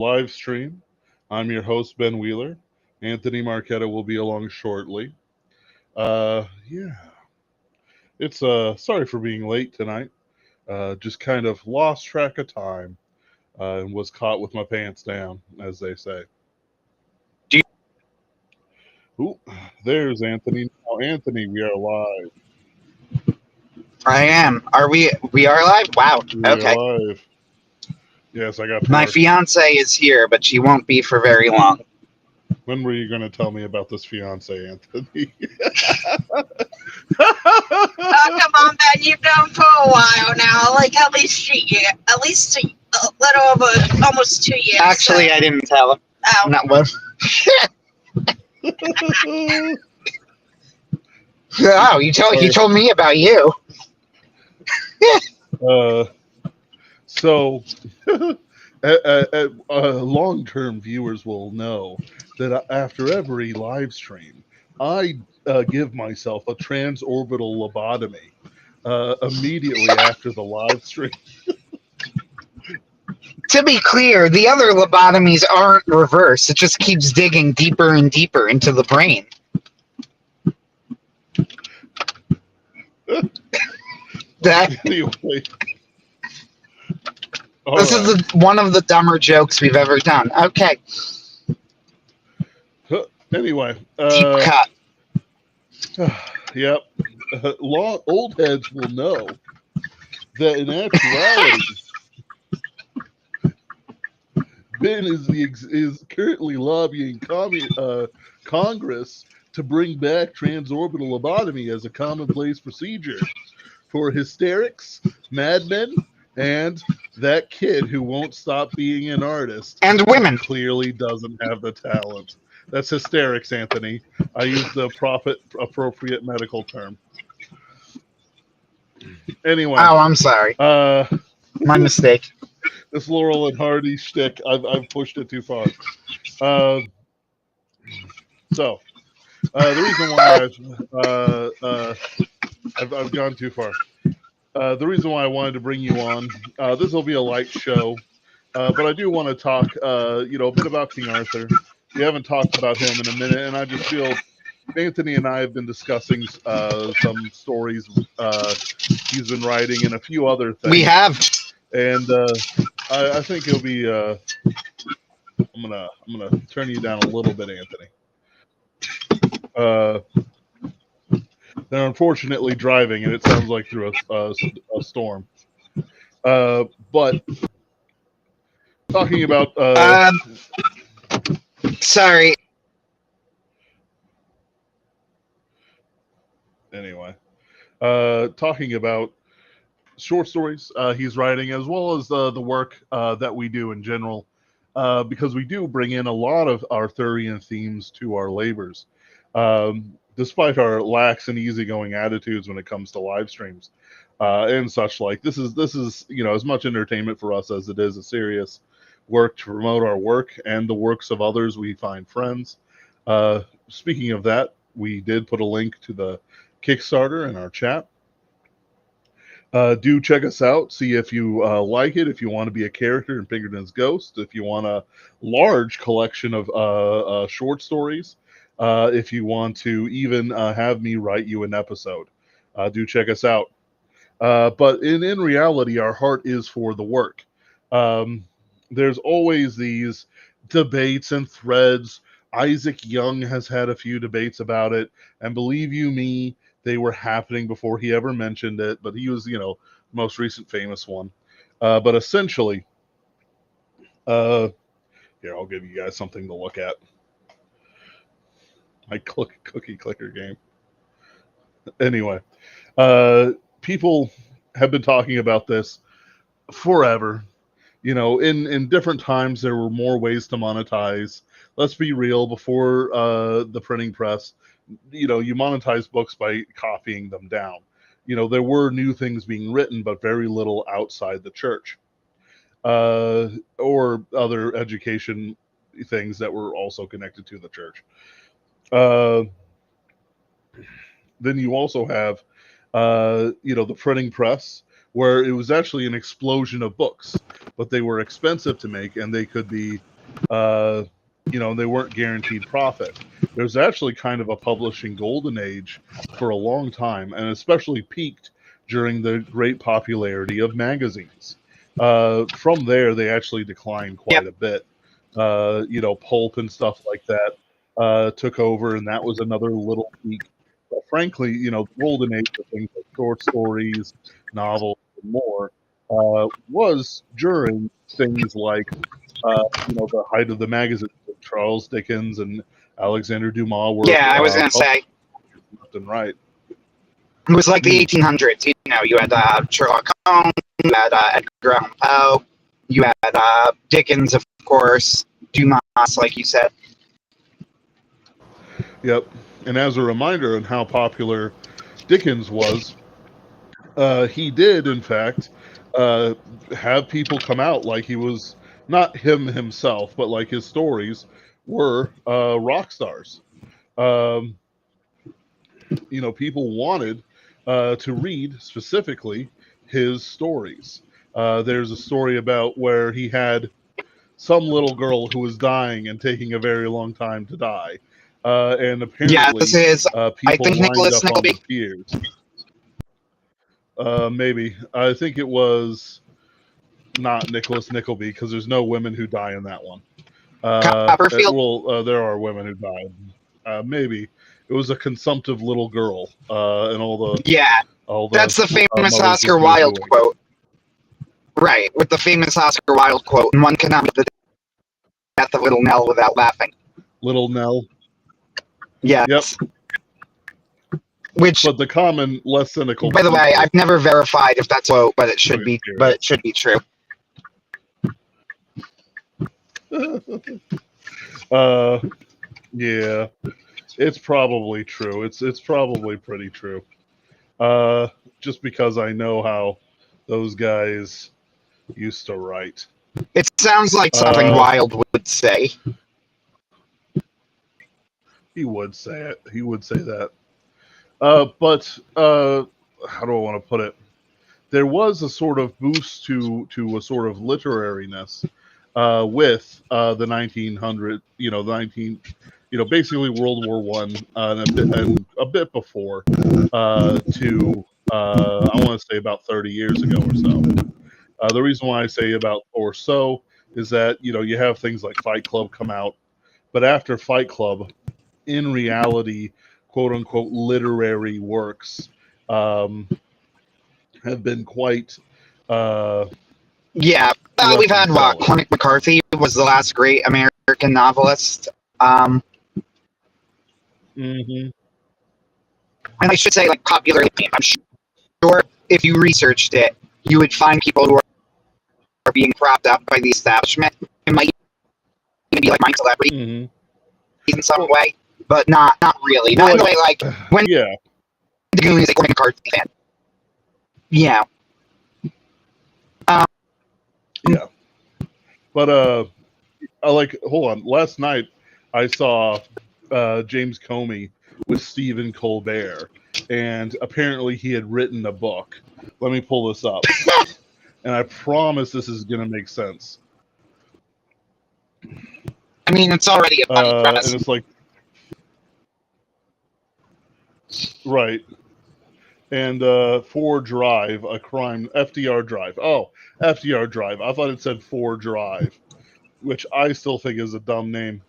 live stream. I'm your host, Ben Wheeler. Anthony Marquetta will be along shortly. Yeah, it's sorry for being late tonight. Just kind of lost track of time and was caught with my pants down, as they say. Do Ooh, there's Anthony. Now, Anthony, we are live. I am. Are we? We are live. Wow. We are Okay. live. Yes, I got to My work. fiance is here, but she won't be for very long. When were you going to tell me about this fiance, Anthony? Oh, come on, Ben. You've known for a while now. Like, at least a little over almost 2 years. Actually, I didn't tell him. Oh. Not what? Oh, he told me about you. So, long-term viewers will know that after every live stream, I give myself a transorbital lobotomy immediately after the live stream. To be clear, the other lobotomies aren't reversed. It just keeps digging deeper and deeper into the brain. Anyway. This is one of the dumber jokes we've ever done. Okay. Anyway. Deep cut. Yep. Old heads will know that in actuality, Ben is currently lobbying Congress to bring back transorbital lobotomy as a commonplace procedure for hysterics, madmen, and that kid who won't stop being an artist and women clearly doesn't have the talent. That's hysterics, Anthony. I used the appropriate medical term. Anyway. Oh, I'm sorry. My mistake. This Laurel and Hardy shtick, I've pushed it too far. So, the reason why I've gone too far. The reason why I wanted to bring you on, this will be a light show, but I do want to talk, a bit about King Arthur. We haven't talked about him in a minute, and I just feel Anthony and I have been discussing some stories he's been writing and a few other things. We have, and I think it'll be. I'm gonna turn you down a little bit, Anthony. They're unfortunately driving, and it sounds like through a storm. But talking about. Sorry. Anyway, talking about short stories he's writing, as well as the work that we do in general, because we do bring in a lot of Arthurian themes to our labors. Despite our lax and easygoing attitudes when it comes to live streams and such like, this is as much entertainment for us as it is a serious work to promote our work and the works of others we find friends. Speaking of that, we did put a link to the Kickstarter in our chat. Do check us out. See if you like it. If you want to be a character in Pinkerton's Ghost. If you want a large collection of short stories. If you want to even have me write you an episode. Do check us out. But in reality, our heart is for the work. There's always these debates and threads. Isaac Young has had a few debates about it. And believe you me, they were happening before he ever mentioned it, but he was, the most recent famous one. But essentially, here, I'll give you guys something to look at. My cookie clicker game. Anyway, people have been talking about this forever. In different times, there were more ways to monetize. Let's be real, before the printing press, you monetize books by copying them down. There were new things being written, but very little outside the church or other education things that were also connected to the church. Then you also have, the printing press, where it was actually an explosion of books, but they were expensive to make, and they could be They weren't guaranteed profit. There's actually kind of a publishing golden age for a long time, and especially peaked during the great popularity of magazines. From there, they actually declined quite a bit. Pulp and stuff like that took over, and that was another little peak. But frankly, the golden age of things like short stories, novels, and more was during things like the height of the magazine. Charles Dickens and Alexander Dumas were Yeah, I was gonna published say left and right. it was like the 1800s. You had Sherlock Holmes, you had Edgar Allan Poe, you had Dickens, of course, Dumas, like you said. Yep. And as a reminder on how popular Dickens was, he did, in fact, have people come out like he was not him himself, but like his stories were rock stars. Um, People wanted to read specifically his stories. There's a story about where he had some little girl who was dying and taking a very long time to die. And Yeah, this apparently, is, I people think, lined Nicholas up on Nickleby. the piers. Maybe. I think it was not Nicholas Nickleby, because there's no women who die in that one. Copperfield. There are women who died. Maybe. It was a consumptive little girl, and all Yeah, the that's the famous mothers were Oscar Wilde boo-hooing. quote. Right, with the famous Oscar Wilde quote, and one cannot meet the death of Little Nell without laughing. Little Nell. Yes. Yep. Which, But the common, less cynical. by the way, I've never verified if that's a quote, but it should Okay, be. here. But it should be true. Yeah, it's probably true. It's probably pretty true. Just because I know how those guys used to write. It sounds like something Wilde would say. He would say it. He would say that. But how do I want to put it? There was a sort of boost to a sort of literariness with the 1900, basically World War One and a bit before to I want to say about 30 years ago or so. The reason why I say about or so is that you have things like Fight Club come out, but after Fight Club, in reality, quote unquote literary works have been quite Yeah, we've had Cormac McCarthy was the last great American novelist. Mm-hmm. And I should say, like, popularly, I'm sure if you researched it, you would find people who are being propped up by the establishment. It might even be like my celebrity in some way, but not really. Not in the way like when the Goon is a Cormac McCarthy fan. Yeah. Yeah. But hold on. Last night I saw James Comey with Stephen Colbert, and apparently he had written a book. Let me pull this up. And I promise this is going to make sense. I mean, it's already a funny premise. And it's like, right. And Ford Drive, a crime, FDR Drive. Oh, FDR Drive. I thought it said Ford Drive, which I still think is a dumb name.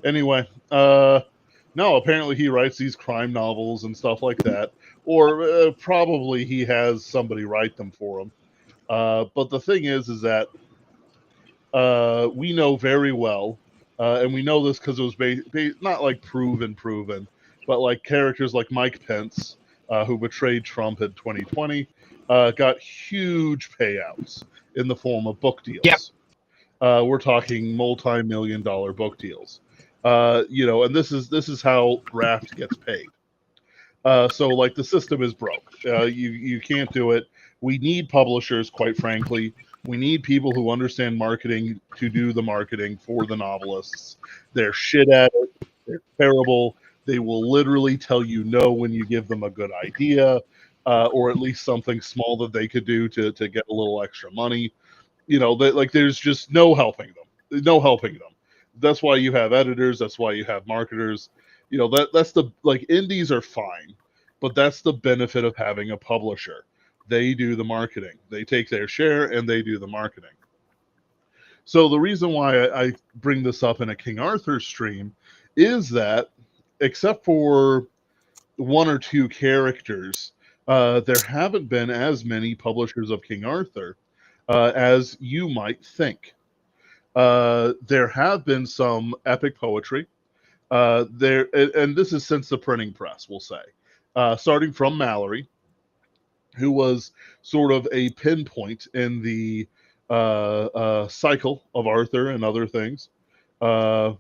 Anyway, no, apparently he writes these crime novels and stuff like that. Or probably he has somebody write them for him. But the thing is that we know very well, and we know this because it was not like proven, but like characters like Mike Pence, who betrayed Trump in 2020, got huge payouts in the form of book deals. Yep. We're talking multi-million-dollar book deals. And this is how graft gets paid. So like the system is broke. You can't do it. We need publishers, quite frankly. We need people who understand marketing to do the marketing for the novelists. They're shit at it. They're terrible. They will literally tell you no when you give them a good idea, or at least something small that they could do to get a little extra money. There's just no helping them. No helping them. That's why you have editors. That's why you have marketers. That's the like indies are fine, but that's the benefit of having a publisher. They do the marketing. They take their share and they do the marketing. So the reason why I bring this up in a King Arthur stream is that, except for one or two characters, there haven't been as many publishers of King Arthur as you might think. There have been some epic poetry. And this is since the printing press, we'll say, starting from Mallory, who was sort of a pinpoint in the cycle of Arthur and other things. Uh,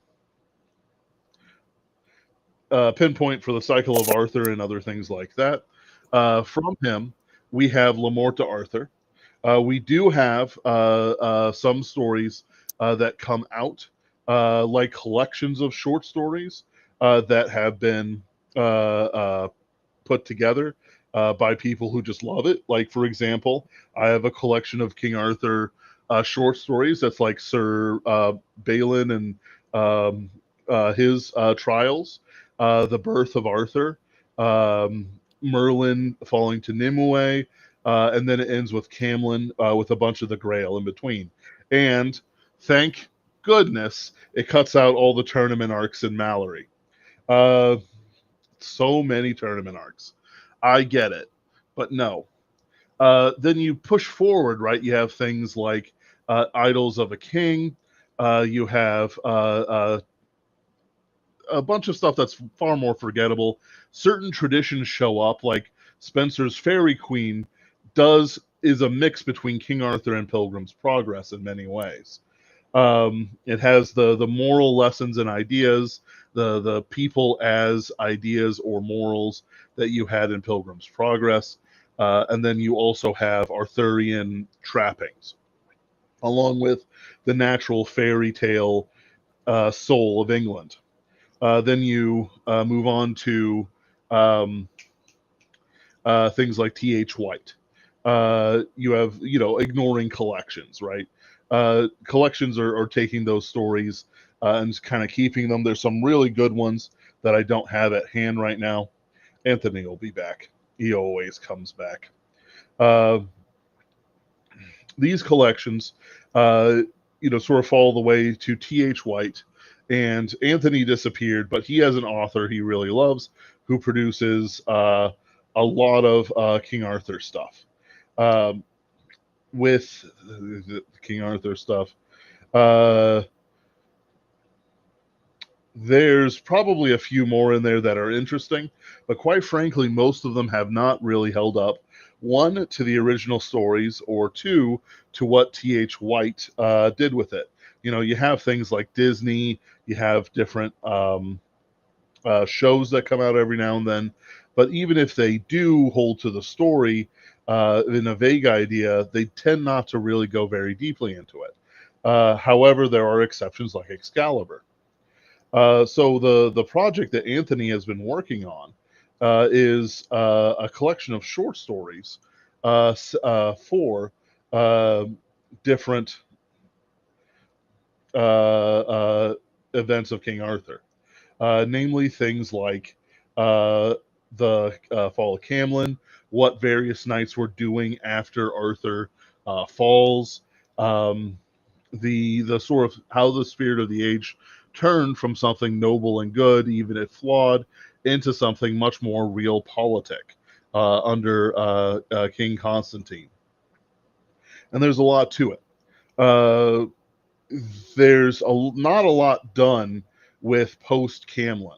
Pinpoint for the cycle of Arthur and other things like that. From him, we have Lamorta Arthur. We do have some stories that come out, like collections of short stories that have been put together by people who just love it. Like, for example, I have a collection of King Arthur short stories that's like Sir Balin and his trials, the birth of Arthur, Merlin falling to Nimue, and then it ends with Camlin with a bunch of the Grail in between. And thank goodness it cuts out all the tournament arcs in Mallory. So many tournament arcs. I get it, but no. Then you push forward, right? You have things like Idols of a King. You have a bunch of stuff that's far more forgettable. Certain traditions show up, like Spencer's Fairy Queen is a mix between King Arthur and Pilgrim's Progress in many ways. It has the moral lessons and ideas, the people as ideas or morals that you had in Pilgrim's Progress, and then you also have Arthurian trappings, along with the natural fairy tale soul of England. Then you move on to things like T.H. White. You have, ignoring collections, right? Collections are taking those stories and kind of keeping them. There's some really good ones that I don't have at hand right now. Anthony will be back. He always comes back. These collections, sort of follow the way to T.H. White, and Anthony disappeared, but he has an author he really loves who produces a lot of King Arthur stuff. With the King Arthur stuff, there's probably a few more in there that are interesting, but quite frankly, most of them have not really held up. One, to the original stories, or two, to what T.H. White did with it. You have things like Disney, you have different shows that come out every now and then, but even if they do hold to the story in a vague idea, they tend not to really go very deeply into it. However, there are exceptions like Excalibur. So the project that Anthony has been working on is a collection of short stories for different events of King Arthur, namely things like the fall of Camlin, what various knights were doing after Arthur falls, the sort of how the spirit of the age turned from something noble and good, even if flawed, into something much more realpolitik under King Constantine. And there's a lot to it. There's not a lot done with post Camlin.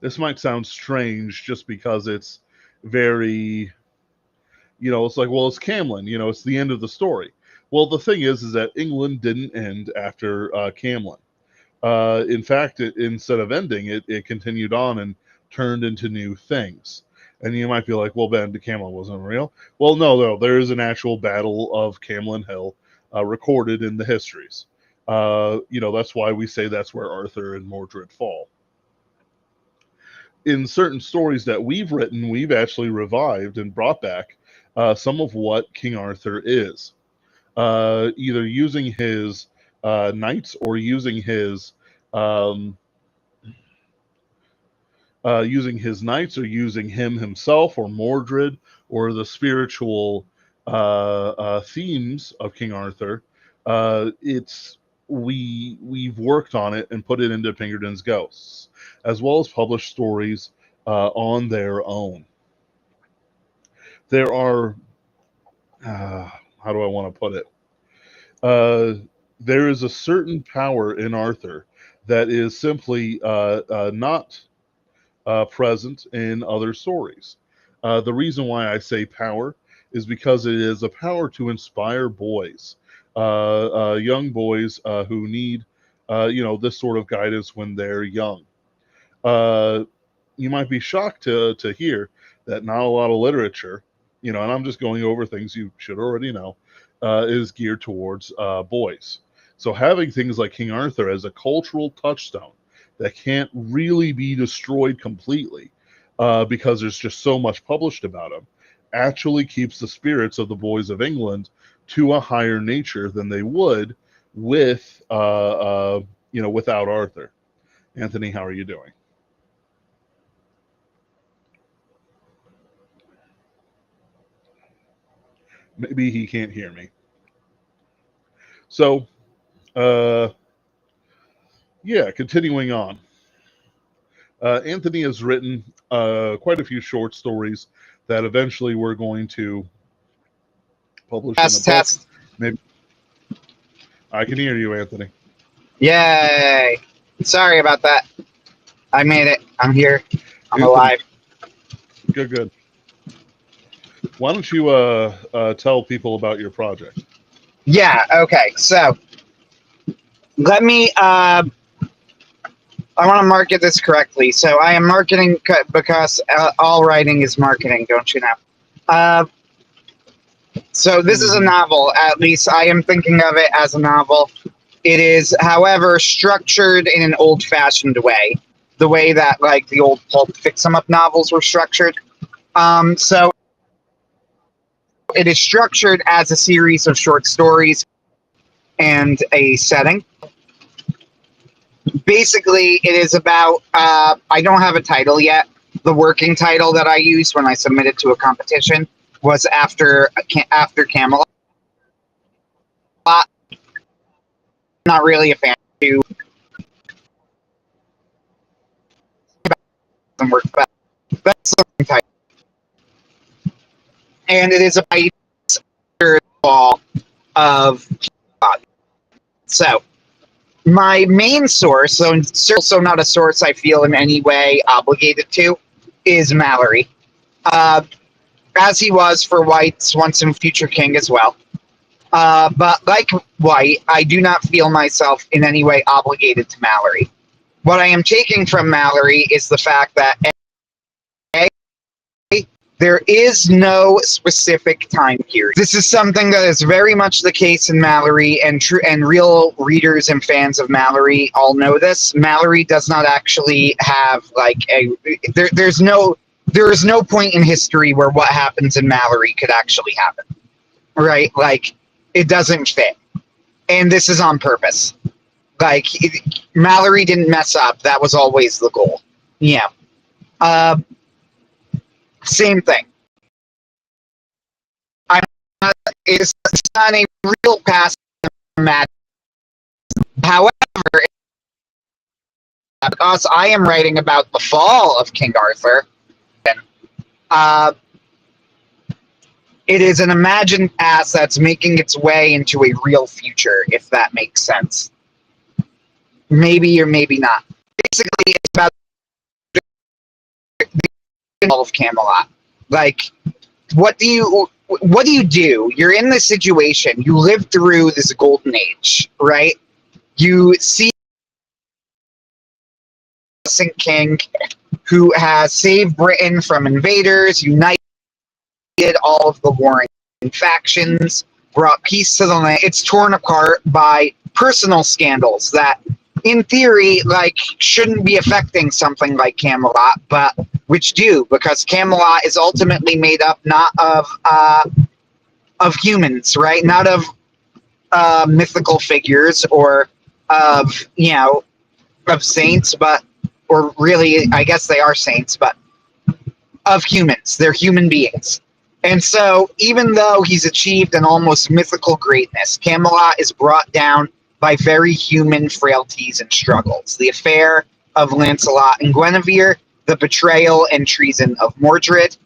This might sound strange just because it's very, it's like, well, it's Camlin, it's the end of the story. Well, the thing is that England didn't end after Camlin. In fact, instead of ending, it continued on and turned into new things. And you might be like, well, Ben, Camlin wasn't real. Well, no, there is an actual battle of Camlin Hill recorded in the histories. That's why we say that's where Arthur and Mordred fall. In certain stories that we've written, we've actually revived and brought back some of what King Arthur is. Either using his knights, or um, using his knights, or using him himself, or Mordred, or the spiritual themes of King Arthur. We've worked on it and put it into Pinkerton's Ghosts, as well as published stories on their own. There are how do I want to put it? There is a certain power in Arthur that is simply not present in other stories. The reason why I say power is because it is a power to inspire boys, young boys who need, this sort of guidance when they're young. You might be shocked to hear that not a lot of literature, and I'm just going over things you should already know, is geared towards boys. So having things like King Arthur as a cultural touchstone that can't really be destroyed completely because there's just so much published about him actually keeps the spirits of the boys of England to a higher nature than they would with, without Arthur. Anthony, how are you doing? Maybe he can't hear me. So, continuing on. Anthony has written quite a few short stories that eventually we're going to publish in a book. Test. Maybe I can hear you, Anthony. Yay! Sorry about that. I made it. I'm here. I'm Anthony, alive. Good. Why don't you tell people about your project? Yeah, okay. So, let me, I want to market this correctly. So, I am marketing because all writing is marketing, don't you know? So, this is a novel. At least I am thinking of it as a novel. It is, however, structured in an old-fashioned way. The way that, like, the old pulp fix-em-up novels were structured. So, it is structured as a series of short stories and a setting. Basically, it is about, I don't have a title yet. The working title that I used when I submitted to a competition was After Camelot. Not really a fan of some work, but that's the title. And it is about the fall of Camelot. So, my main source, so also not a source I feel in any way obligated to, is Mallory. As he was for White's Once and Future King as well. But like White, I do not feel myself in any way obligated to Mallory. What I am taking from Mallory is the fact that there is no specific time period. This is something that is very much the case in Mallory, and real readers and fans of Mallory all know this. Mallory does not actually have like there is no point in history where what happens in Mallory could actually happen. Right? Like, it doesn't fit. And this is on purpose. Like, Mallory didn't mess up. That was always the goal. Yeah. Same thing. It's not a real past match. However, because I am writing about the fall of King Arthur, it is an imagined past that's making its way into a real future, if that makes sense. Maybe or maybe not. Basically, it's about the fall of Camelot. Like, what do you do? You're in this situation. You live through this golden age, right? You see a king who has saved Britain from invaders, united all of the warring factions, brought peace to the land. It's torn apart by personal scandals that, in theory, like, shouldn't be affecting something like Camelot, but which do, because Camelot is ultimately made up not of humans, right? Not of mythical figures or of of saints, but or really, I guess they are saints, but of humans. They're human beings. And so, even though he's achieved an almost mythical greatness, Camelot is brought down by very human frailties and struggles. The affair of Lancelot and Guinevere, the betrayal and treason of Mordred,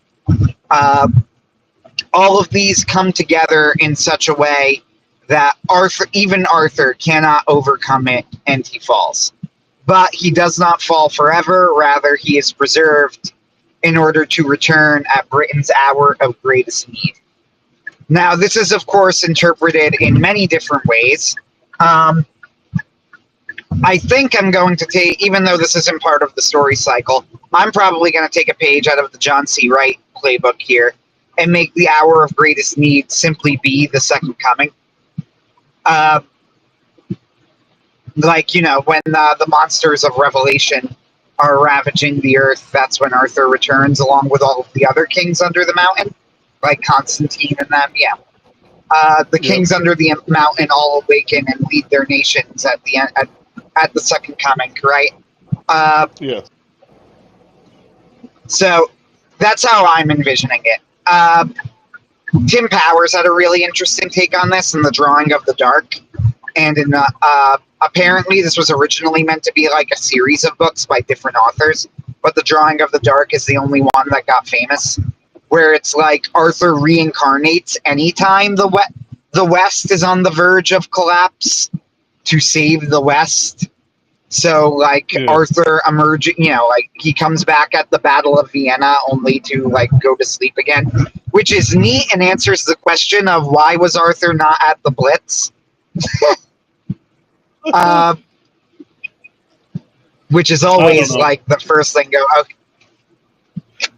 uh, all of these come together in such a way that even Arthur, cannot overcome it, and he falls. But he does not fall forever. Rather, he is preserved in order to return at Britain's hour of greatest need. Now, this is, of course, interpreted in many different ways. Um, I think I'm going to take, even though this isn't part of the story cycle, I'm probably going to take a page out of the John C. Wright playbook here and make the hour of greatest need simply be the second coming. Like, when the monsters of Revelation are ravaging the earth, that's when Arthur returns along with all of the other kings under the mountain, like Constantine and them. Yeah. The kings under the mountain all awaken and lead their nations at the end, at the second coming, right? Yes. So that's how I'm envisioning it. Tim Powers had a really interesting take on this in The Drawing of the Dark. And in apparently this was originally meant to be like a series of books by different authors, but The Drawing of the Dark is the only one that got famous, where it's like Arthur reincarnates anytime the West is on the verge of collapse to save the West. So, like, Arthur emerging, like, he comes back at the Battle of Vienna only to, like, go to sleep again, which is neat and answers the question of why was Arthur not at the Blitz? Which is always, like, the first thing go, okay.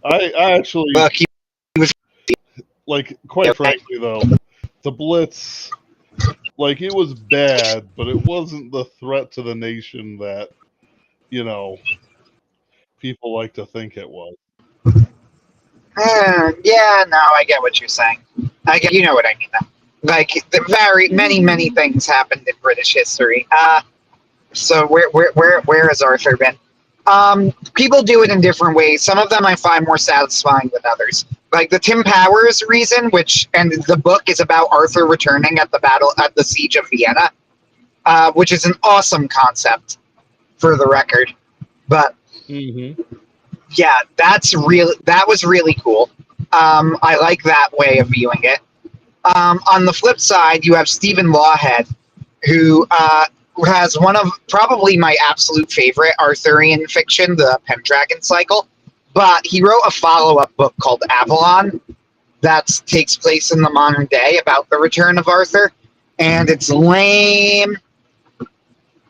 I actually, Look, he was, like, quite frankly, though, the Blitz, like, it was bad, but it wasn't the threat to the nation that, people like to think it was. yeah, no, I get what you're saying. You know what I mean, though. Like, many things happened in British history. So where has Arthur been? People do it in different ways. Some of them I find more satisfying than others. Like the Tim Powers reason, and the book is about Arthur returning at the siege of Vienna, which is an awesome concept, for the record. But yeah, that was really cool. I like that way of viewing it. On the flip side, you have Stephen Lawhead, who has one of probably my absolute favorite Arthurian fiction, the Pendragon Cycle. But he wrote a follow-up book called Avalon that takes place in the modern day about the return of Arthur. And it's lame.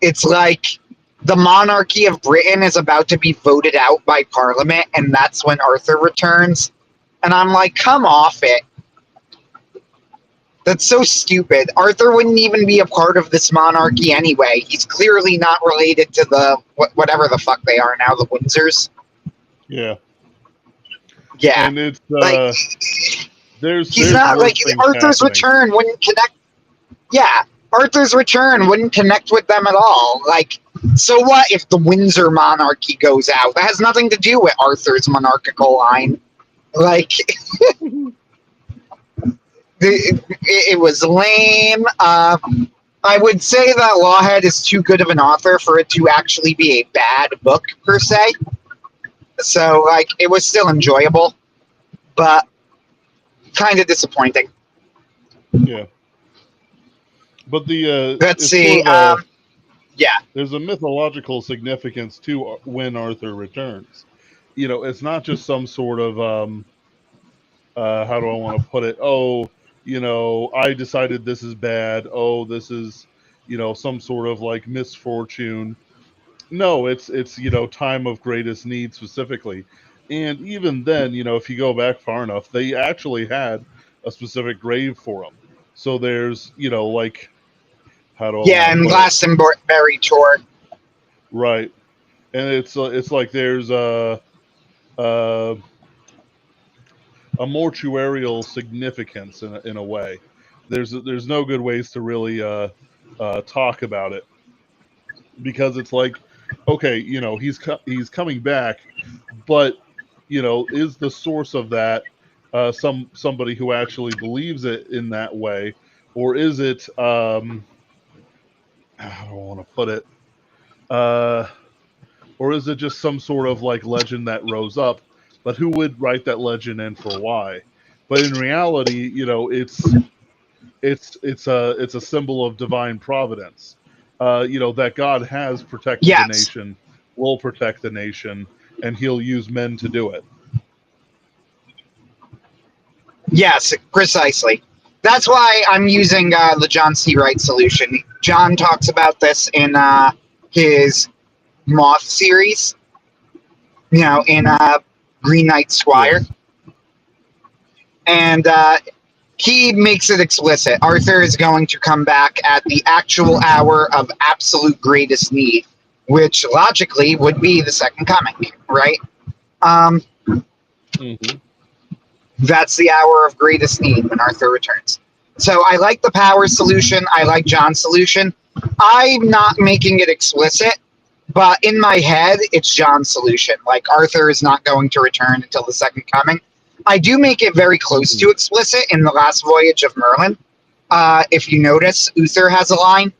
It's like the monarchy of Britain is about to be voted out by Parliament, and that's when Arthur returns. And I'm like, come off it. That's so stupid. Arthur wouldn't even be a part of this monarchy anyway. He's clearly not related to the whatever the fuck they are now, the Windsors. Yeah. Yeah. And it's like there's not like Arthur's return wouldn't connect. Yeah, Arthur's return wouldn't connect with them at all. Like, so what if the Windsor monarchy goes out? That has nothing to do with Arthur's monarchical line. Like. It was lame. I would say that Lawhead is too good of an author for it to actually be a bad book, per se. So, like, it was still enjoyable, but kind of disappointing. Yeah. But let's see. Yeah. There's a mythological significance to when Arthur returns. It's not just some sort of how do I want to put it? Oh, I decided this is bad. Oh, this is, some sort of like misfortune. No, it's time of greatest need specifically. And even then, if you go back far enough, they actually had a specific grave for him. So there's, like, how do I yeah, and Glastonbury tour. Right. And it's like there's a mortuarial significance in a way. there's no good ways to really talk about it, because it's like, okay, he's coming back, but is the source of that somebody who actually believes it in that way, or is it I don't want to put it, uh, or is it just some sort of like legend that rose up? But who would write that legend and for why? But in reality, it's a symbol of divine providence. That God has protected the Yes. nation, will protect the nation, and He'll use men to do it. Yes, precisely. That's why I'm using the John C. Wright solution. John talks about this in his Moth series, in Green Knight Squire. Yes. And he makes it explicit. Arthur is going to come back at the actual hour of absolute greatest need, which logically would be the second coming, right? Mm-hmm. That's the hour of greatest need when Arthur returns. So I like the power solution. I like John's solution. I'm not making it explicit, but in my head, it's John's solution. Like, Arthur is not going to return until the second coming. I do make it very close to explicit in the last voyage of Merlin. If you notice, Uther has a line.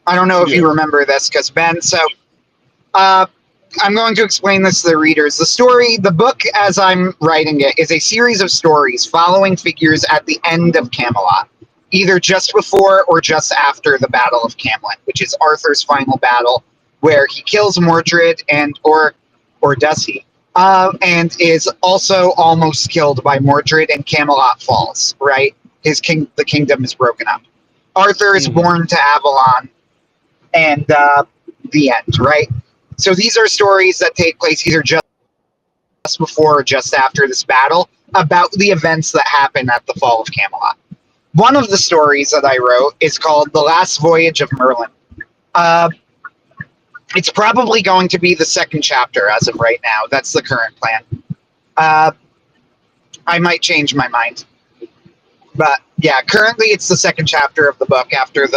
I don't know if you remember this, because Ben. So I'm going to explain this to the readers. The book, as I'm writing it, is a series of stories following figures at the end of Camelot, either just before or just after the Battle of Camlet, which is Arthur's final battle, where he kills Mordred or does he? And is also almost killed by Mordred, and Camelot falls. Right, the kingdom is broken up. Arthur is born to Avalon, and the end. Right. So these are stories that take place either just before or just after this battle, about the events that happen at the fall of Camelot. One of the stories that I wrote is called The Last Voyage of Merlin. It's probably going to be the second chapter as of right now. That's the current plan. I might change my mind. But yeah, currently it's the second chapter of the book after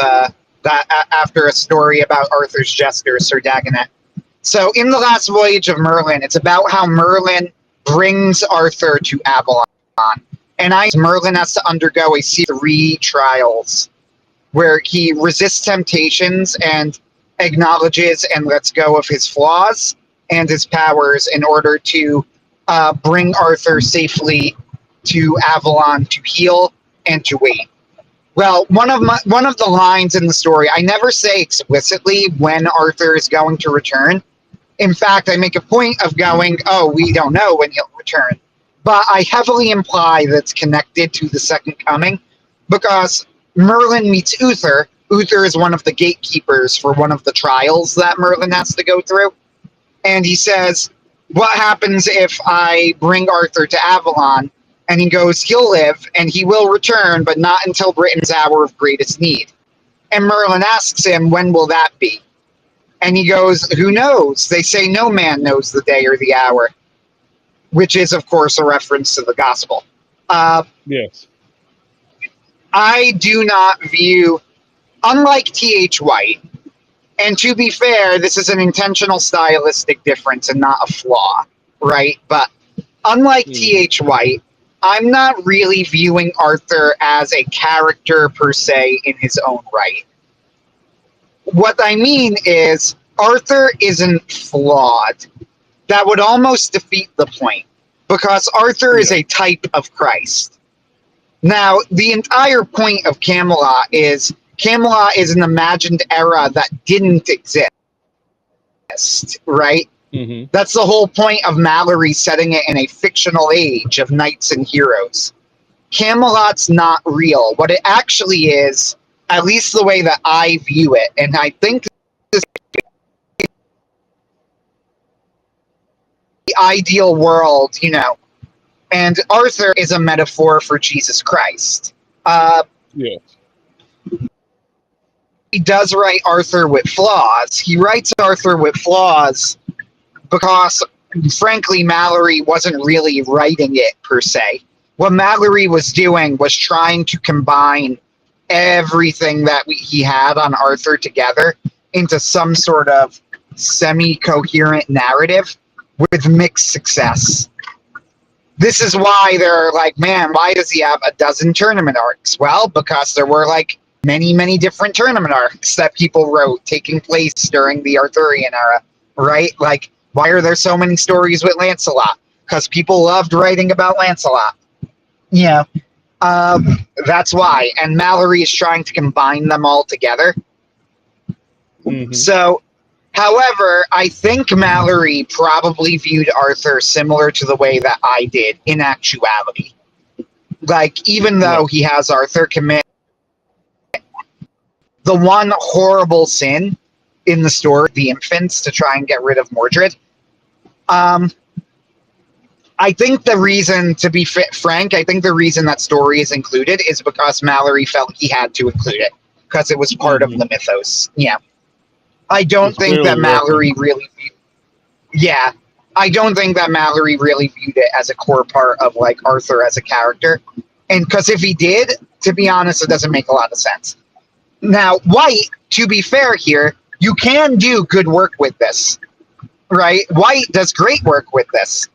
after a story about Arthur's jester, Sir Dagonet. So in The Last Voyage of Merlin, it's about how Merlin brings Arthur to Avalon. And Merlin has to undergo a series of 3 trials where he resists temptations and acknowledges and lets go of his flaws and his powers in order to bring Arthur safely to Avalon to heal and to wait. Well, one of the lines in the story, I never say explicitly when Arthur is going to return. In fact, I make a point of going, oh, we don't know when he'll return. But I heavily imply that it's connected to the second coming, because Merlin meets Uther. Uther is one of the gatekeepers for one of the trials that Merlin has to go through. And he says, what happens if I bring Arthur to Avalon? And he goes, he'll live, and he will return, but not until Britain's hour of greatest need. And Merlin asks him, when will that be? And he goes, who knows? They say no man knows the day or the hour, which is, of course, a reference to the gospel. Yes. I do not view, unlike T.H. White, and to be fair, this is an intentional stylistic difference and not a flaw, right? But unlike T.H. White, I'm not really viewing Arthur as a character per se in his own right. What I mean is, Arthur isn't flawed. That would almost defeat the point, because Arthur is a type of Christ. Now, the entire point of Camelot is an imagined era that didn't exist, right? Mm-hmm. That's the whole point of Mallory setting it in a fictional age of knights and heroes. Camelot's not real. What it actually is, at least the way that I view it, and I think this is the ideal world, and Arthur is a metaphor for Jesus Christ. Yes. He does write Arthur with flaws. He writes Arthur with flaws because, frankly, Mallory wasn't really writing it, per se. what Mallory was doing was trying to combine everything that he had on Arthur together into some sort of semi-coherent narrative with mixed success. This is why they're like, man, why does he have a dozen tournament arcs? Well, because there were like many, many different tournament arcs that people wrote taking place during the Arthurian era, right? Like, why are there so many stories with Lancelot? Because people loved writing about Lancelot. Yeah. That's why. And Mallory is trying to combine them all together. Mm-hmm. So, however, I think Mallory probably viewed Arthur similar to the way that I did in actuality. Like, even though he has Arthur commit the one horrible sin in the story, the infants, to try and get rid of Mordred, I think the reason, to be frank, I think the reason that story is included is because Mallory felt he had to include it, because it was part of the mythos. Yeah. I don't think that Mallory really I don't think that Mallory really viewed it as a core part of like Arthur as a character. And because if he did, to be honest, it doesn't make a lot of sense. Now, White, to be fair here, you can do good work with this, right? White does great work with this.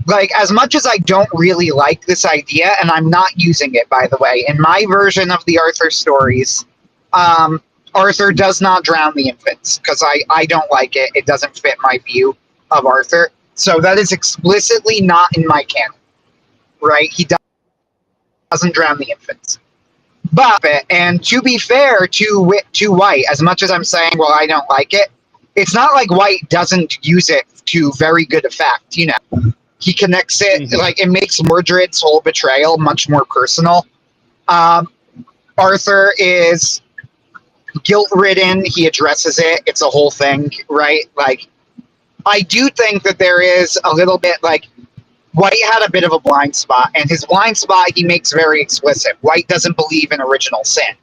Like, as much as I don't really like this idea, and I'm not using it, by the way, in my version of the Arthur stories, Arthur does not drown the infants, because I don't like it. It doesn't fit my view of Arthur. So that is explicitly not in my canon, right? He doesn't drown the infants. But, and to be fair to White, as much as I'm saying, well, I don't like it, it's not like White doesn't use it to very good effect, you know. He connects it, like, it makes Mordred's whole betrayal much more personal. Arthur is guilt-ridden. He addresses it. It's a whole thing, right? Like, I do think that there is a little bit, like, White had a bit of a blind spot, and his blind spot he makes very explicit. White doesn't believe in original sin,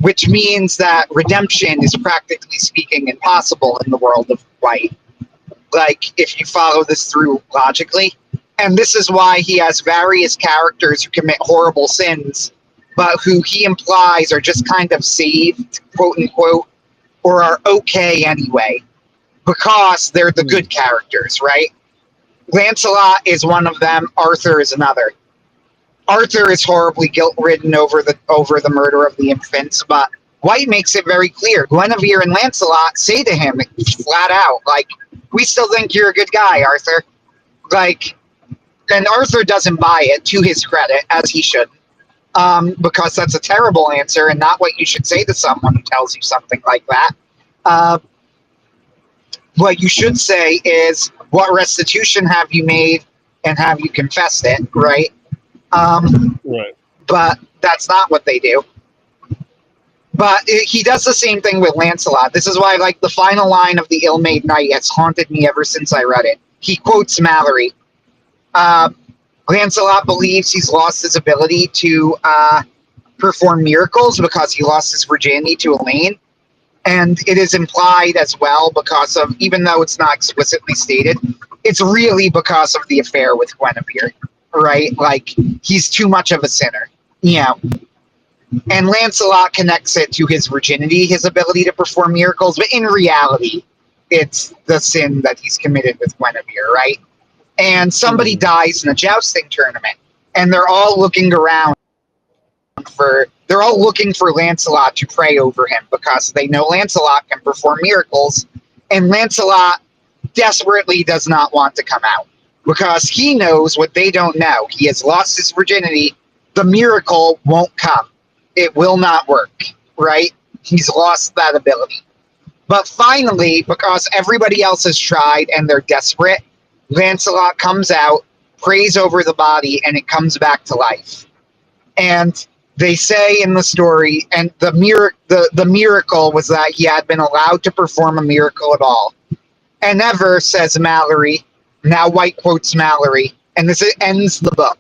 which means that redemption is practically speaking impossible in the world of White. Like, if you follow this through logically. And this is why he has various characters who commit horrible sins, but who he implies are just kind of saved, quote unquote, or are okay anyway, because they're the good characters, right? Lancelot is one of them. Arthur is another. Arthur is horribly guilt-ridden over the murder of the infants, but White makes it very clear. Guinevere and Lancelot say to him flat out, like, we still think you're a good guy, Arthur. Like, and Arthur doesn't buy it, to his credit, as he should, because that's a terrible answer and not what you should say to someone who tells you something like that. What you should say is, what restitution have you made and have you confessed it, right? Right. But that's not what they do. But he does the same thing with Lancelot. This is why, like, the final line of the Ill-Made Knight has haunted me ever since I read it. He quotes Mallory. Lancelot believes he's lost his ability to perform miracles because he lost his virginity to Elaine. And it is implied as well because of, even though it's not explicitly stated, it's really because of the affair with Guinevere, right? Like, he's too much of a sinner. Yeah. And Lancelot connects it to his virginity, his ability to perform miracles, but in reality, it's the sin that he's committed with Guinevere, right? And somebody dies in a jousting tournament, and they're all looking for Lancelot to pray over him because they know Lancelot can perform miracles, and Lancelot desperately does not want to come out because he knows what they don't know. He has lost his virginity. The miracle won't come. It will not work, right? He's lost that ability. But finally, because everybody else has tried and they're desperate, Lancelot comes out, prays over the body, and it comes back to life. And they say in the story, and the miracle was that he had been allowed to perform a miracle at all. And ever, says Mallory, now White quotes Mallory, and this ends the book.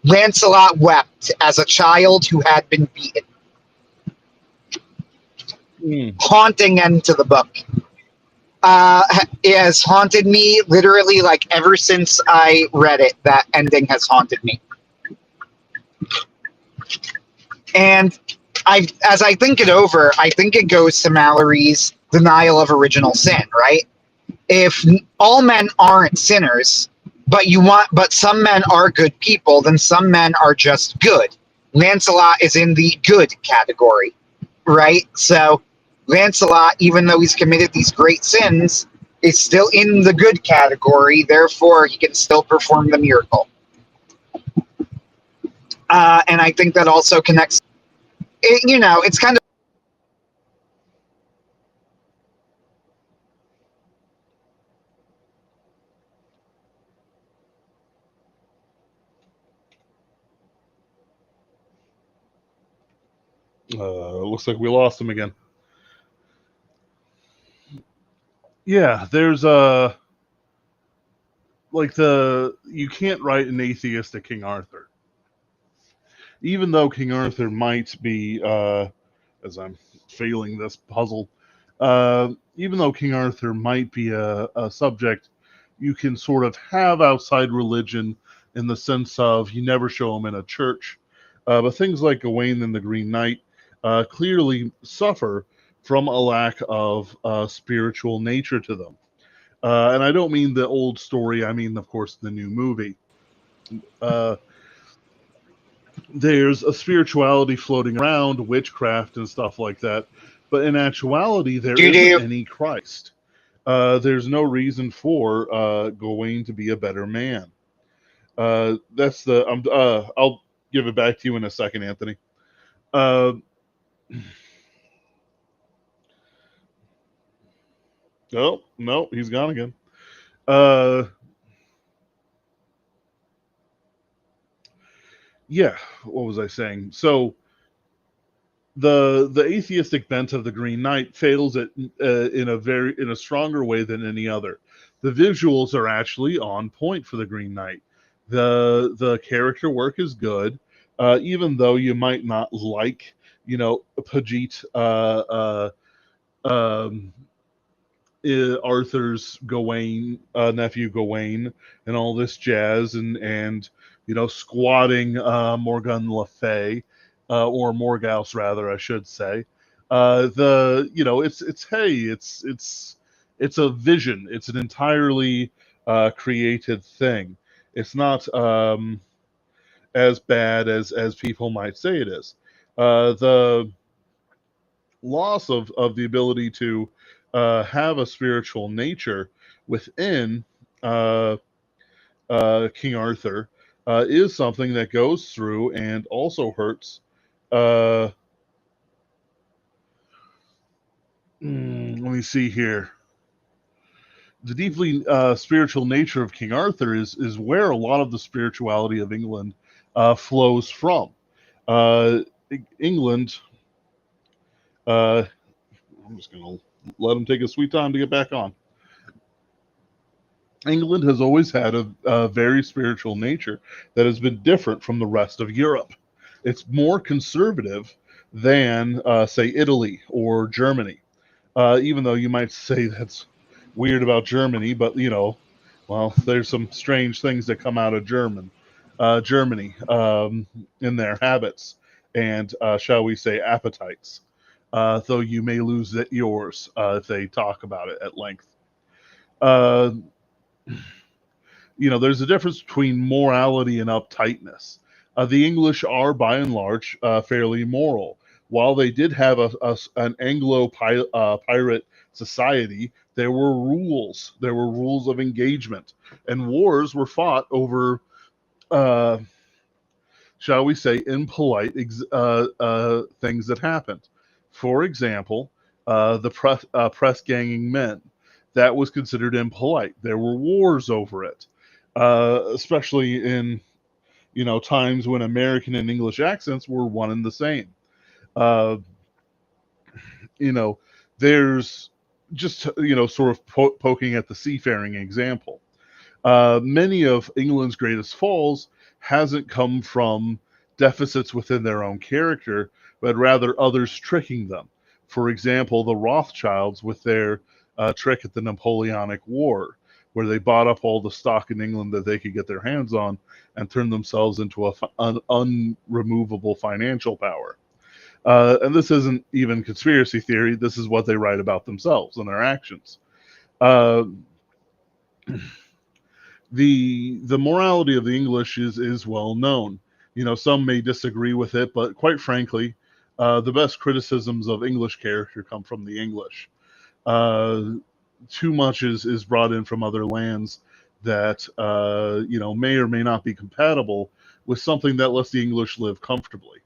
Lancelot wept as a child who had been beaten. Haunting end to the book. It has haunted me literally, like, ever since I read it. That ending has haunted me. And as I think it over, I think it goes to Mallory's denial of original sin, right? If all men aren't sinners, but some men are good people, then some men are just good. Lancelot is in the good category, right? So Lancelot, even though he's committed these great sins, is still in the good category. Therefore, he can still perform the miracle. And I think that also connects. It's kind of Looks like we lost him again. Yeah, there's you can't write an atheistic King Arthur, even though King Arthur might be as I'm failing this puzzle. Even though King Arthur might be a subject you can sort of have outside religion in the sense of you never show him in a church, but things like Gawain and the Green Knight clearly suffer from a lack of spiritual nature to them. And I don't mean the old story, I mean, of course, the new movie. Uh, there's a spirituality floating around, witchcraft and stuff like that. But in actuality, there isn't doo-doo. any Christ. There's no reason for Gawain to be a better man. That's the. I'll give it back to you in a second, Anthony. Uh, oh no, he's gone again. Uh, yeah, what was I saying? So the atheistic bent of the Green Knight fails it in a stronger way than any other. The visuals are actually on point for the Green Knight. The character work is good, even though you might not like Pajit um, Arthur's Gawain nephew Gawain and all this jazz and squatting Morgan Le Fay or Morgause rather I should say. The it's hey it's a vision. It's an entirely created thing. It's not as bad as people might say it is. The loss of the ability to have a spiritual nature within uh, King Arthur is something that goes through and also hurts. Uh, Let me see here. The deeply spiritual nature of King Arthur is where a lot of the spirituality of England flows from. Uh, England. I'm just going to let him take a sweet time to get back on. England has always had a very spiritual nature that has been different from the rest of Europe. It's more conservative than, say, Italy or Germany. Even though you might say that's weird about Germany, but well, there's some strange things that come out of Germany in their habits and, shall we say, appetites. Though you may lose yours if they talk about it at length. Uh, there's a difference between morality and uptightness. The English are, by and large, fairly moral. While they did have an Anglo pirate society, there were rules. There were rules of engagement, and wars were fought over, uh, shall we say, impolite things that happened. For example, the press ganging men. That was considered impolite. There were wars over it, especially in times when American and English accents were one and the same. Uh, you know, there's just sort of poking at the seafaring example. Many of England's greatest falls hasn't come from deficits within their own character, but rather others tricking them. For example, the Rothschilds with their trick at the Napoleonic War, where they bought up all the stock in England that they could get their hands on and turned themselves into an unremovable financial power. And this isn't even conspiracy theory. This is what they write about themselves and their actions. Uh, the morality of the English is well known. You know, some may disagree with it, but quite frankly, the best criticisms of English character come from the English. Uh, Too much is brought in from other lands that may or may not be compatible with something that lets the English live comfortably.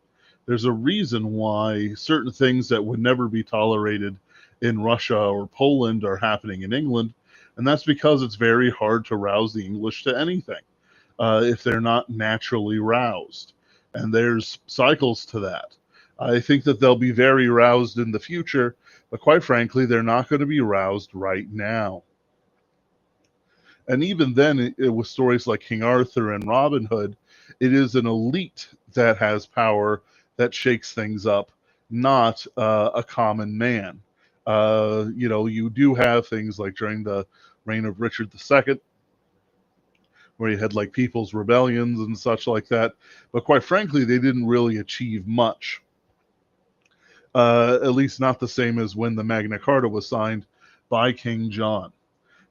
There's a reason why certain things that would never be tolerated in Russia or Poland are happening in England, and that's because it's very hard to rouse the English to anything if they're not naturally roused. And there's cycles to that. I think that they'll be very roused in the future, but quite frankly, they're not going to be roused right now. And even then, with stories like King Arthur and Robin Hood, it is an elite that has power that shakes things up, not a common man. You do have things like during the reign of Richard II, where you had like people's rebellions and such like that. But quite frankly, they didn't really achieve much. At least not the same as when the Magna Carta was signed by King John.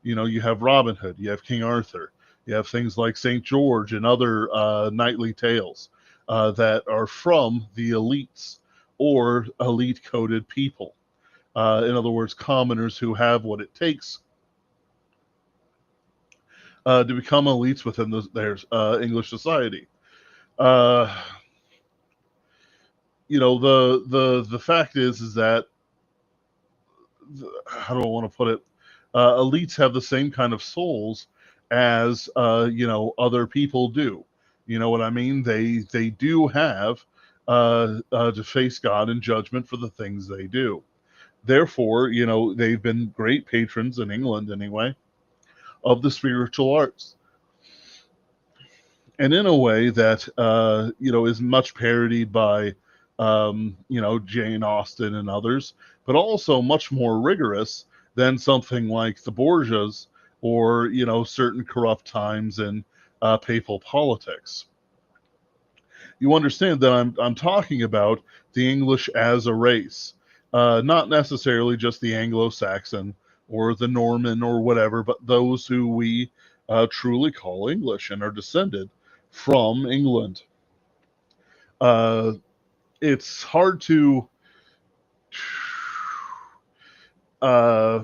You know, you have Robin Hood, you have King Arthur, you have things like St. George and other knightly tales that are from the elites or elite coded people. In other words, commoners who have what it takes to become elites within their English society. Uh, the fact is that how do I want to put it? Elites have the same kind of souls as other people do. You know what I mean? They do have to face God and judgment for the things they do. Therefore, they've been great patrons in England anyway of the spiritual arts, and in a way that is much parodied by Jane Austen and others, but also much more rigorous than something like the Borgias or certain corrupt times in papal politics. You understand that I'm talking about the English as a race, not necessarily just the Anglo-Saxon or the Norman or whatever, but those who we truly call English and are descended from England. Uh, it's hard to uh,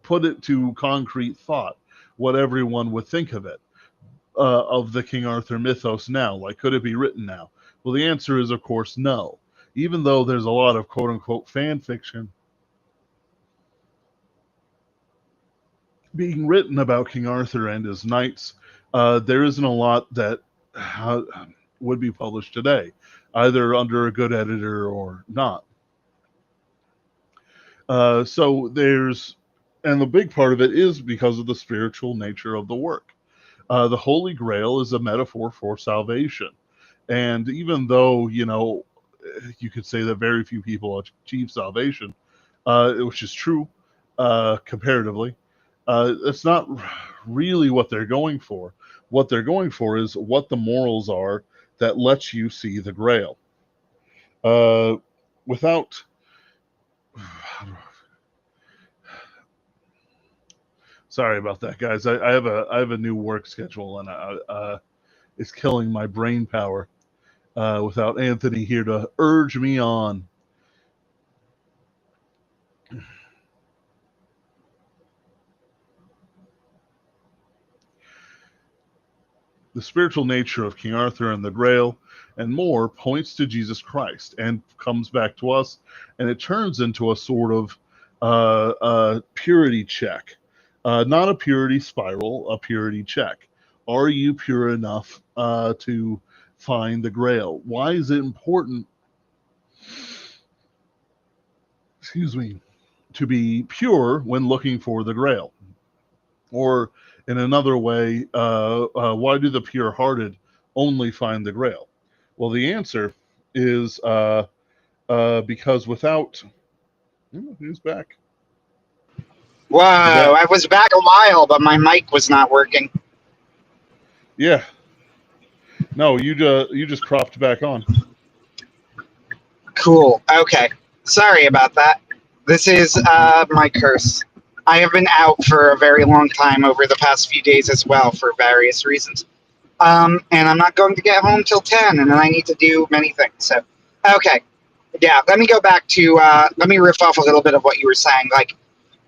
put it to concrete thought what everyone would think of it, of the King Arthur mythos now. Like, could it be written now? Well, the answer is, of course, no. Even though there's a lot of quote-unquote fan fiction being written about King Arthur and his knights, there isn't a lot that would be published today, either under a good editor or not. And the big part of it is because of the spiritual nature of the work. The Holy Grail is a metaphor for salvation. And even though, you could say that very few people achieve salvation, which is true comparatively, it's not really what they're going for. What they're going for is what the morals are that lets you see the Grail. Without Sorry about that, guys. I have a new work schedule, and it's killing my brain power without Anthony here to urge me on. The spiritual nature of King Arthur and the Grail and more points to Jesus Christ and comes back to us, and it turns into a sort of purity check. Not a purity spiral, a purity check. Are you pure enough to find the Grail? Why is it important, excuse me, to be pure when looking for the Grail? Or in another way, why do the pure-hearted only find the Grail? Well, the answer is because without... Who's back? Whoa, You bet. I was back a while, but my mic was not working. Yeah. No, you just cropped back on. Cool. Okay. Sorry about that. This is my curse. I have been out for a very long time over the past few days as well for various reasons. And I'm not going to get home till 10, and then I need to do many things. So, okay. Yeah, let me go back to, let me riff off a little bit of what you were saying. Like,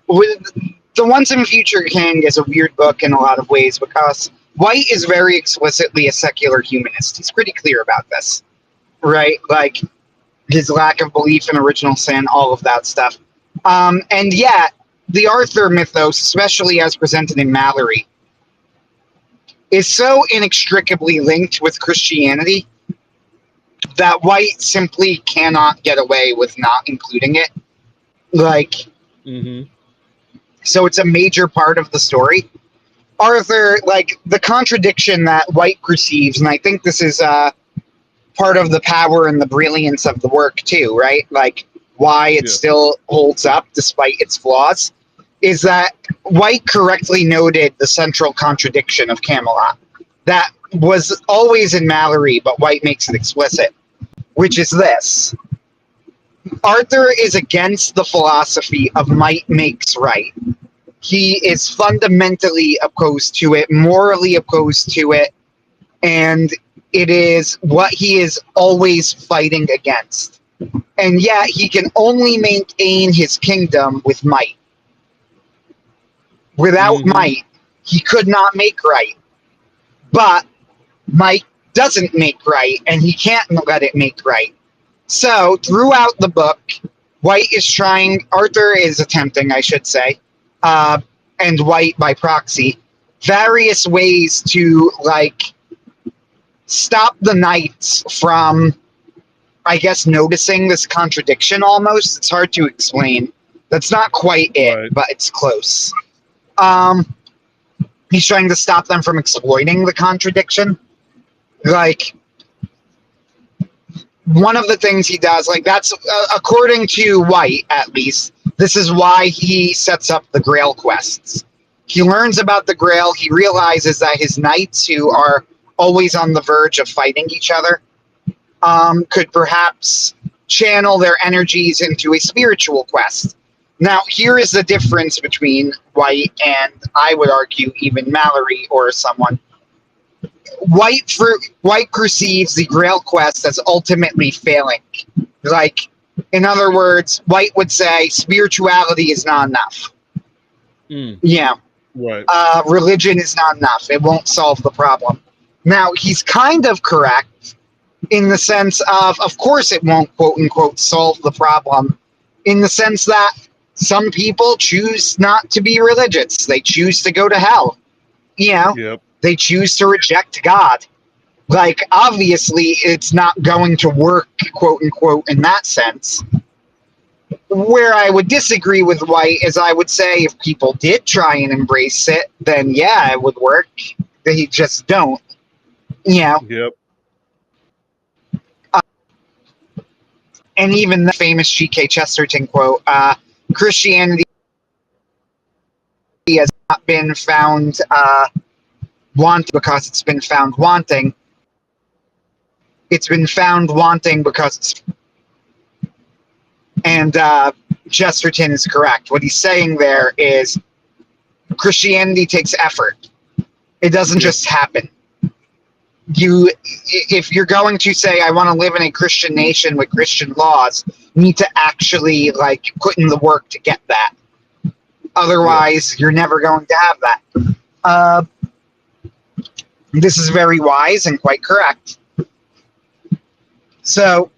with The Once and Future King is a weird book in a lot of ways because White is very explicitly a secular humanist. He's pretty clear about this, right? Like, his lack of belief in original sin, all of that stuff. And yet, the Arthur mythos, especially as presented in Mallory, is so inextricably linked with Christianity that White simply cannot get away with not including it. Like, Mm-hmm. so it's a major part of the story. Arthur, like, the contradiction that White perceives, and I think this is part of the power and the brilliance of the work too, right? Like, why it still holds up despite its flaws, is that White correctly noted the central contradiction of Camelot. That was always in Mallory, but White makes it explicit, which is this. Arthur is against the philosophy of might makes right. He is fundamentally opposed to it, morally opposed to it, and it is what he is always fighting against. And yet he can only maintain his kingdom with might. Without might, he could not make right. But might doesn't make right, and he can't let it make right. So throughout the book, Arthur is attempting, I should say, and White by proxy, various ways to, like, stop the knights from, I guess, noticing this contradiction almost. It's hard to explain. That's not quite it, Right. but it's close. He's trying to stop them from exploiting the contradiction. Like, one of the things he does, like, that's, according to White, at least, this is why he sets up the Grail quests. He learns about the Grail. He realizes that his knights, who are always on the verge of fighting each other, could perhaps channel their energies into a spiritual quest. Now, here is the difference between White and, I would argue, even Mallory or someone. White perceives the Grail quest as ultimately failing. Like, in other words, White would say spirituality is not enough. Yeah. Right. Religion is not enough. It won't solve the problem. Now, he's kind of correct in the sense of course it won't, quote unquote, solve the problem, in the sense that some people choose not to be religious. They choose to go to hell. You know, Yep. they choose to reject God. Like, obviously, it's not going to work, quote unquote, in that sense. Where I would disagree with White is I would say if people did try and embrace it, then yeah, it would work. They just don't. You know? Yep. And even the famous G.K. Chesterton quote, Christianity has not been found wanting because it's been found wanting. It's been found wanting because it's... And Chesterton is correct. What he's saying there is Christianity takes effort. It doesn't just happen. If you're going to say, I want to live in a Christian nation with Christian laws, you need to actually, like, put in the work to get that. Otherwise, you're never going to have that. This is very wise and quite correct. So,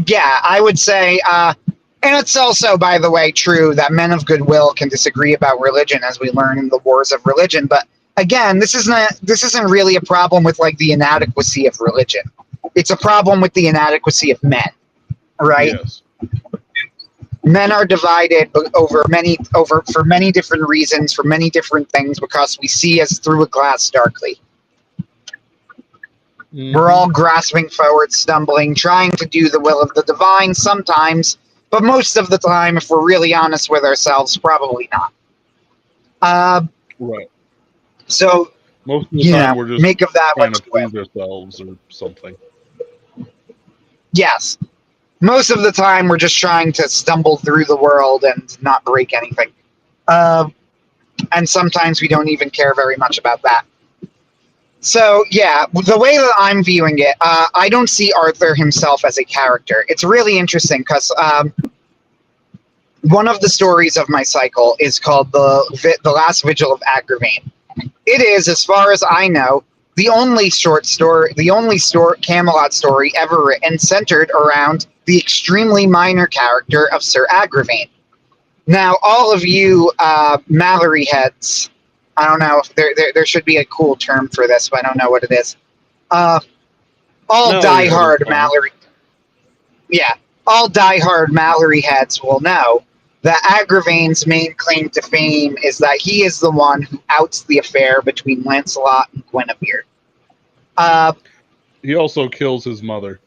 yeah, I would say, and it's also, by the way, true that men of goodwill can disagree about religion, as we learn in the wars of religion. But again, this isn't really a problem with, like, the inadequacy of religion. It's a problem with the inadequacy of men, right? Yes. Men are divided for many different reasons, for many different things, because we see as through a glass darkly. We're all grasping forward, stumbling, trying to do the will of the divine sometimes, but most of the time, if we're really honest with ourselves, probably not. Right. So, Most of the time, we're just make of that trying what to you will. please ourselves or something. Yes. Most of the time, we're just trying to stumble through the world and not break anything. Uh, and sometimes we don't even care very much about that. So, yeah, the way that I'm viewing it, I don't see Arthur himself as a character. It's really interesting because one of the stories of my cycle is called the Last Vigil of Agravain. It is, as far as I know, the only Camelot story ever written centered around the extremely minor character of Sir Agravain. Now, all of you Mallory heads, I don't know if there should be a cool term for this, but I don't know what it is. All Mallory head is diehard fine. yeah, all diehard Mallory heads will know that Agravain's main claim to fame is that he is the one who outs the affair between Lancelot and Guinevere. He also kills his mother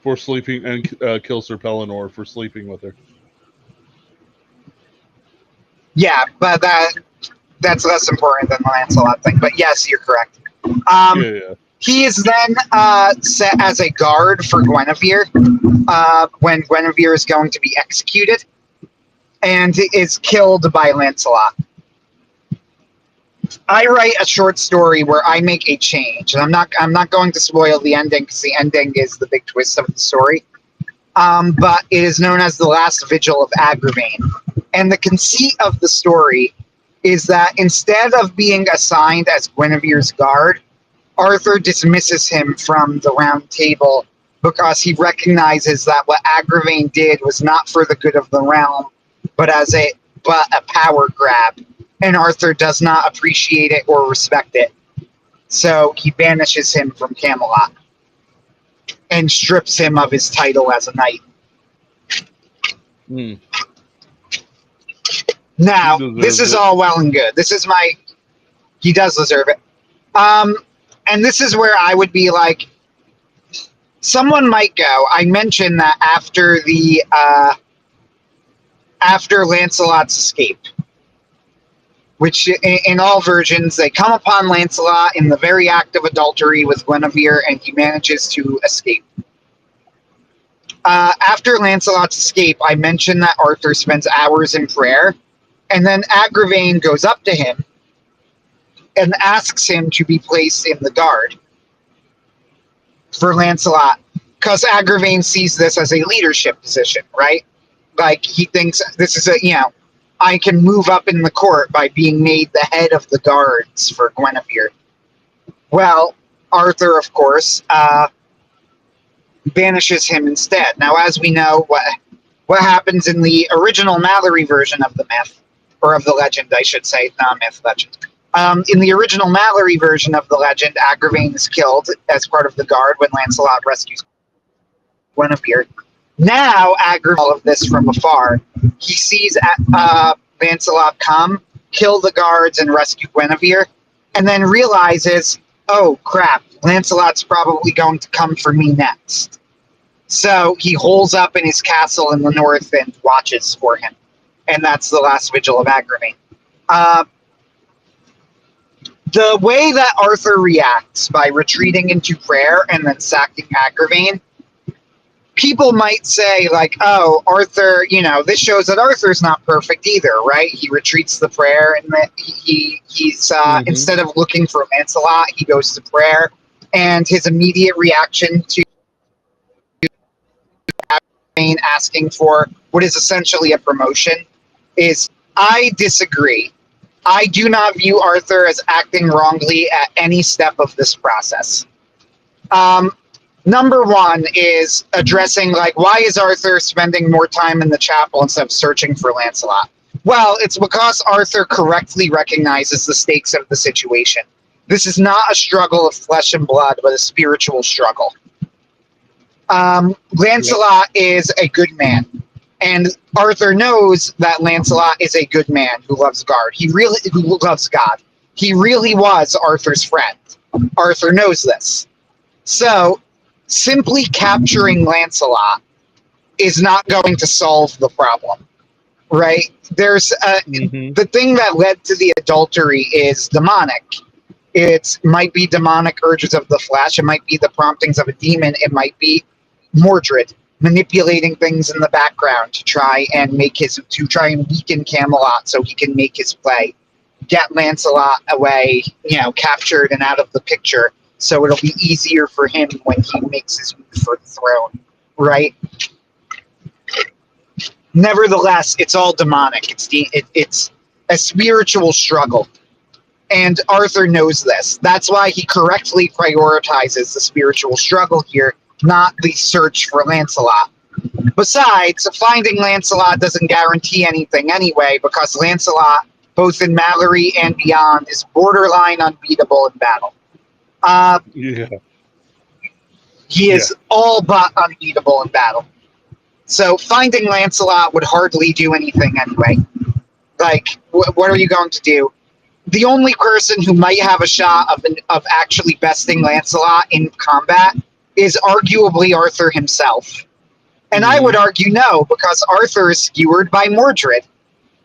for sleeping and kills Sir Pellinor for sleeping with her. Yeah, but that's less important than the Lancelot thing. But yes, you're correct. Yeah. He is then set as a guard for Guinevere when Guinevere is going to be executed, and is killed by Lancelot. I write a short story where I make a change, and I'm not going to spoil the ending because the ending is the big twist of the story. But it is known as the Last Vigil of Agravain, and the conceit of the story is that instead of being assigned as Guinevere's guard, Arthur dismisses him from the round table because he recognizes that what Agravain did was not for the good of the realm, but a power grab, and Arthur does not appreciate it or respect it. So he banishes him from Camelot and strips him of his title as a knight. Mm. Now, this is all well and good. He does deserve it. And this is where I would be like, someone might go. I mentioned that after Lancelot's escape, which in all versions, they come upon Lancelot in the very act of adultery with Guinevere, and he manages to escape. After Lancelot's escape, I mentioned that Arthur spends hours in prayer, and then Agravain goes up to him and asks him to be placed in the guard for Lancelot, because Agravain sees this as a leadership position, right? Like, he thinks this is I can move up in the court by being made the head of the guards for Guinevere. Well, Arthur, of course, banishes him instead. Now, as we know, what happens in the original Mallory version of the myth, or of the legend, I should say, not myth, legend. In the original Mallory version of the legend, Agravain is killed as part of the guard when Lancelot rescues Guinevere. Now, Agravain, all of this from afar, he sees Lancelot come, kill the guards, and rescue Guinevere, and then realizes, oh crap, Lancelot's probably going to come for me next. So he holes up in his castle in the north and watches for him. And that's the Last Vigil of Agravain. The way that Arthur reacts by retreating into prayer and then sacking Agravain, people might say, like, oh, Arthur, this shows that Arthur's not perfect either, right? He retreats the prayer, and that he's instead of looking for Lancelot, he goes to prayer, and his immediate reaction to asking for what is essentially a promotion is, I disagree. I do not view Arthur as acting wrongly at any step of this process. Number one is addressing, like, why is Arthur spending more time in the chapel instead of searching for Lancelot? Well, it's because Arthur correctly recognizes the stakes of the situation. This is not a struggle of flesh and blood, but a spiritual struggle. Lancelot is a good man, and Arthur knows that Lancelot is a good man who loves God. He really was Arthur's friend. Arthur knows this. So, simply capturing Lancelot is not going to solve the problem. right? There's the thing that led to the adultery is demonic. It might be demonic urges of the flesh. It might be the promptings of a demon. It might be Mordred manipulating things in the background to try and weaken Camelot so he can make his play, get Lancelot away, captured and out of the picture, so it'll be easier for him when he makes his move for the throne, right? Nevertheless, it's all demonic. It's a spiritual struggle. And Arthur knows this. That's why he correctly prioritizes the spiritual struggle here, not the search for Lancelot. Besides, finding Lancelot doesn't guarantee anything anyway, because Lancelot, both in Mallory and beyond, is borderline unbeatable in battle. He is all but unbeatable in battle. So finding Lancelot would hardly do anything anyway. Like, what are you going to do? The only person who might have a shot of actually besting Lancelot in combat is arguably Arthur himself. And I would argue no, because Arthur is skewered by Mordred.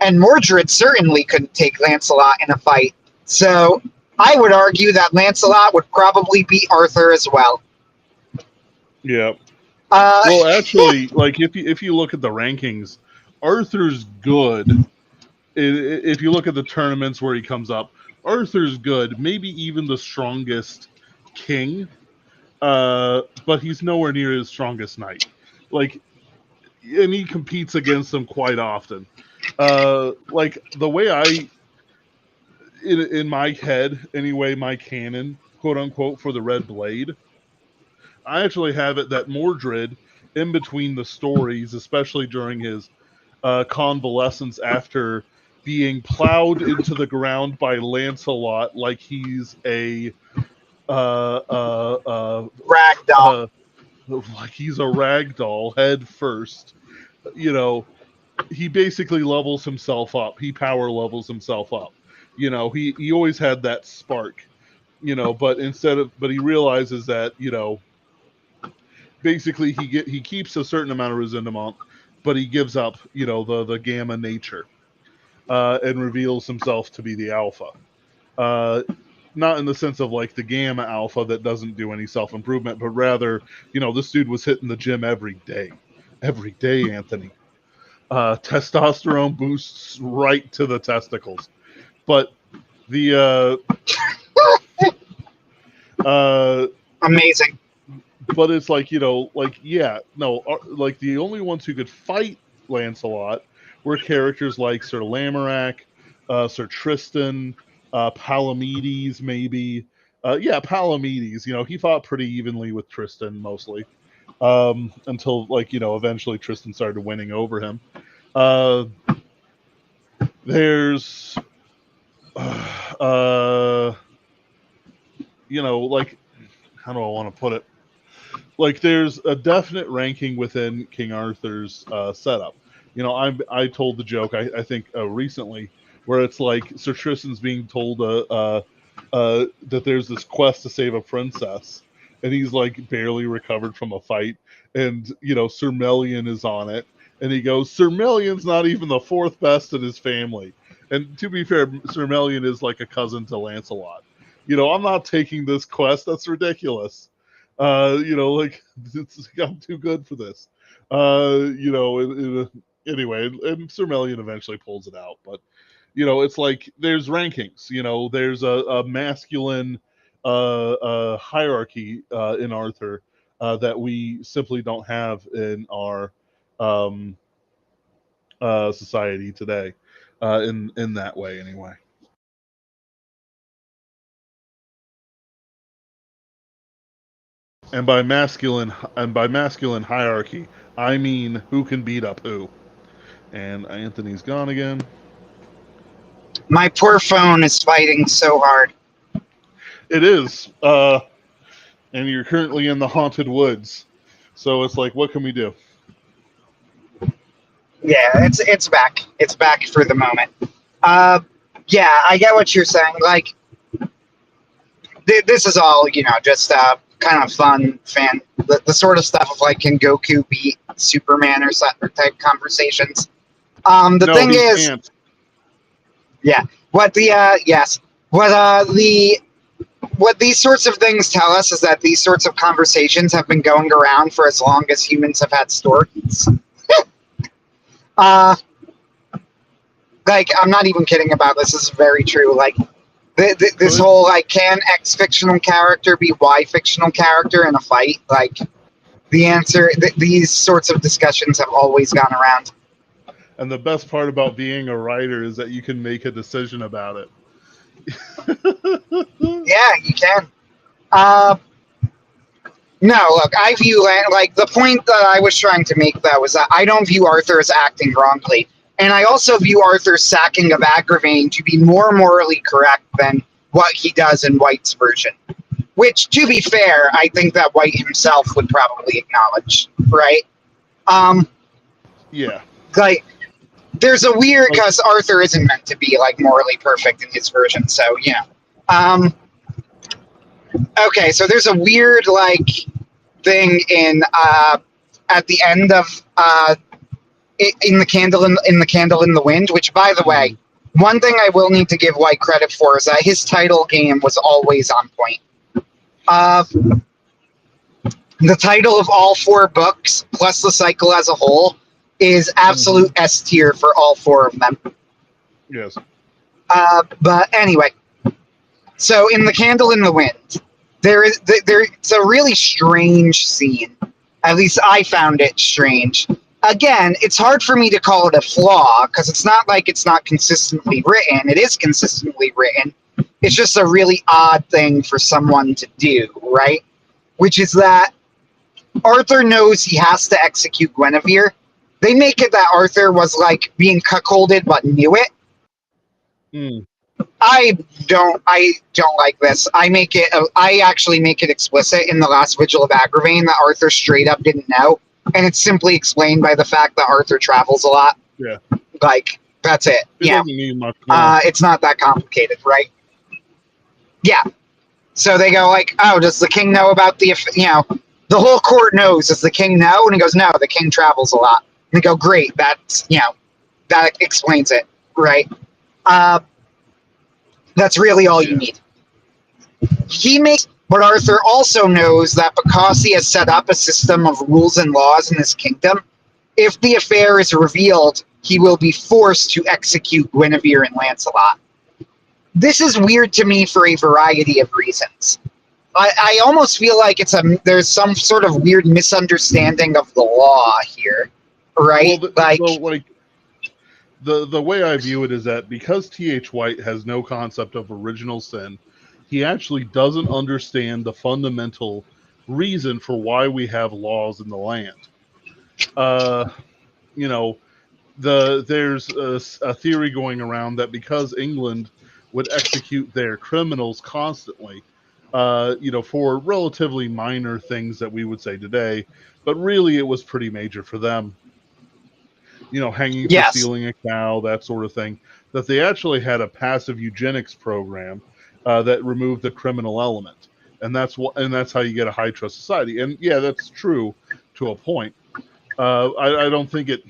And Mordred certainly couldn't take Lancelot in a fight. So I would argue that Lancelot would probably beat Arthur as well. Yeah. Well, actually, like if you look at the rankings, Arthur's good. If you look at the tournaments where he comes up, Arthur's good, maybe even the strongest king, but he's nowhere near his strongest knight. Like, and he competes against them quite often. Like the way in my head anyway, my canon, quote unquote, for the Red Blade, I actually have it that Mordred, in between the stories, especially during his convalescence after being plowed into the ground by Lancelot like he's a ragdoll. Like he's a ragdoll head first. He basically levels himself up. He power levels himself up. He always had that spark. But he realizes that basically he keeps a certain amount of resentment, but he gives up the gamma nature. And reveals himself to be the alpha. Not in the sense of like the gamma alpha that doesn't do any self-improvement, but rather, this dude was hitting the gym every day. Every day, Anthony. Testosterone boosts right to the testicles. But the... amazing. But it's like, the only ones who could fight Lancelot were characters like Sir Lamorak, Sir Tristan, Palamedes, maybe. Palamedes. He fought pretty evenly with Tristan mostly, until eventually Tristan started winning over him. There's, how do I want to put it? Like, there's a definite ranking within King Arthur's setup. I told the joke, I think recently, where it's like Sir Tristan's being told that there's this quest to save a princess, and he's like barely recovered from a fight, and Sir Melian is on it, and he goes, Sir Melian's not even the fourth best in his family. And to be fair, Sir Melian is like a cousin to Lancelot. I'm not taking this quest. That's ridiculous. I'm too good for this. Anyway, and Sir Melian eventually pulls it out, but it's like there's rankings. There's a masculine hierarchy in Arthur that we simply don't have in our society today, in that way anyway. And by masculine hierarchy, I mean who can beat up who. And Anthony's gone again. My poor phone is fighting so hard. It is. And you're currently in the haunted woods. So it's like, what can we do? Yeah, it's back. It's back for the moment. Yeah, I get what you're saying. Like, this is all, just kind of fun fan. The sort of stuff of like, can Goku beat Superman or type conversations. The No, thing he is, can't. yeah. What the yes, what these sorts of things tell us is that these sorts of conversations have been going around for as long as humans have had stories. uh, like, I'm not even kidding about this. This is very true. Like, this Could whole, like, can X fictional character be Y fictional character in a fight? Like, the answer, these sorts of discussions have always gone around. And the best part about being a writer is that you can make a decision about it. Yeah, you can. Uh, no, look, I view, like, the point that I was trying to make, that was that I don't view Arthur as acting wrongly. And I also view Arthur's sacking of Agravain to be more morally correct than what he does in White's version. Which, to be fair, I think that White himself would probably acknowledge, right? Yeah. Like, there's a weird, Like, because Arthur isn't meant to be, like, morally perfect in his version, so, you know. Okay, so there's a weird, like, thing in, at the end of, in the candle in the candle in the wind, which, by the way, one thing I will need to give White credit for is that his title game was always on point. The title of all 4 books, plus the cycle as a whole, is absolute S tier for all 4 of them. yes. But anyway, so in the candle in the wind, it's a really strange scene. At least I found it strange. Again, it's hard for me to call it a flaw because it's not like it's not consistently written. It is consistently written. It's just a really odd thing for someone to do, right? Which is that Arthur knows he has to execute Guinevere. They make it that Arthur was like being cuckolded but knew it. Mm. I don't like this. I actually make it explicit in the last Vigil of Agravain that Arthur straight up didn't know, and it's simply explained by the fact that Arthur travels a lot. Yeah. Like, that's it. It Yeah. doesn't need much more. It's not that complicated, right? Yeah. So they go like, oh, does the king know about the, the whole court knows. Does the king know? And he goes, no, the king travels a lot. And they go, great. That's, that explains it, right? That's really all you need. But Arthur also knows that because he has set up a system of rules and laws in his kingdom, if the affair is revealed, he will be forced to execute Guinevere and Lancelot. This is weird to me for a variety of reasons. I almost feel like there's some sort of weird misunderstanding of the law here, right? Well, the way I view it is that because T.H. White has no concept of original sin, he actually doesn't understand the fundamental reason for why we have laws in the land. There's a theory going around that because England would execute their criminals constantly, for relatively minor things that we would say today, but really it was pretty major for them. Hanging for stealing a cow, that sort of thing, that they actually had a passive eugenics program that removed the criminal element. And that's how you get a high trust society. And yeah, that's true to a point. I don't think it.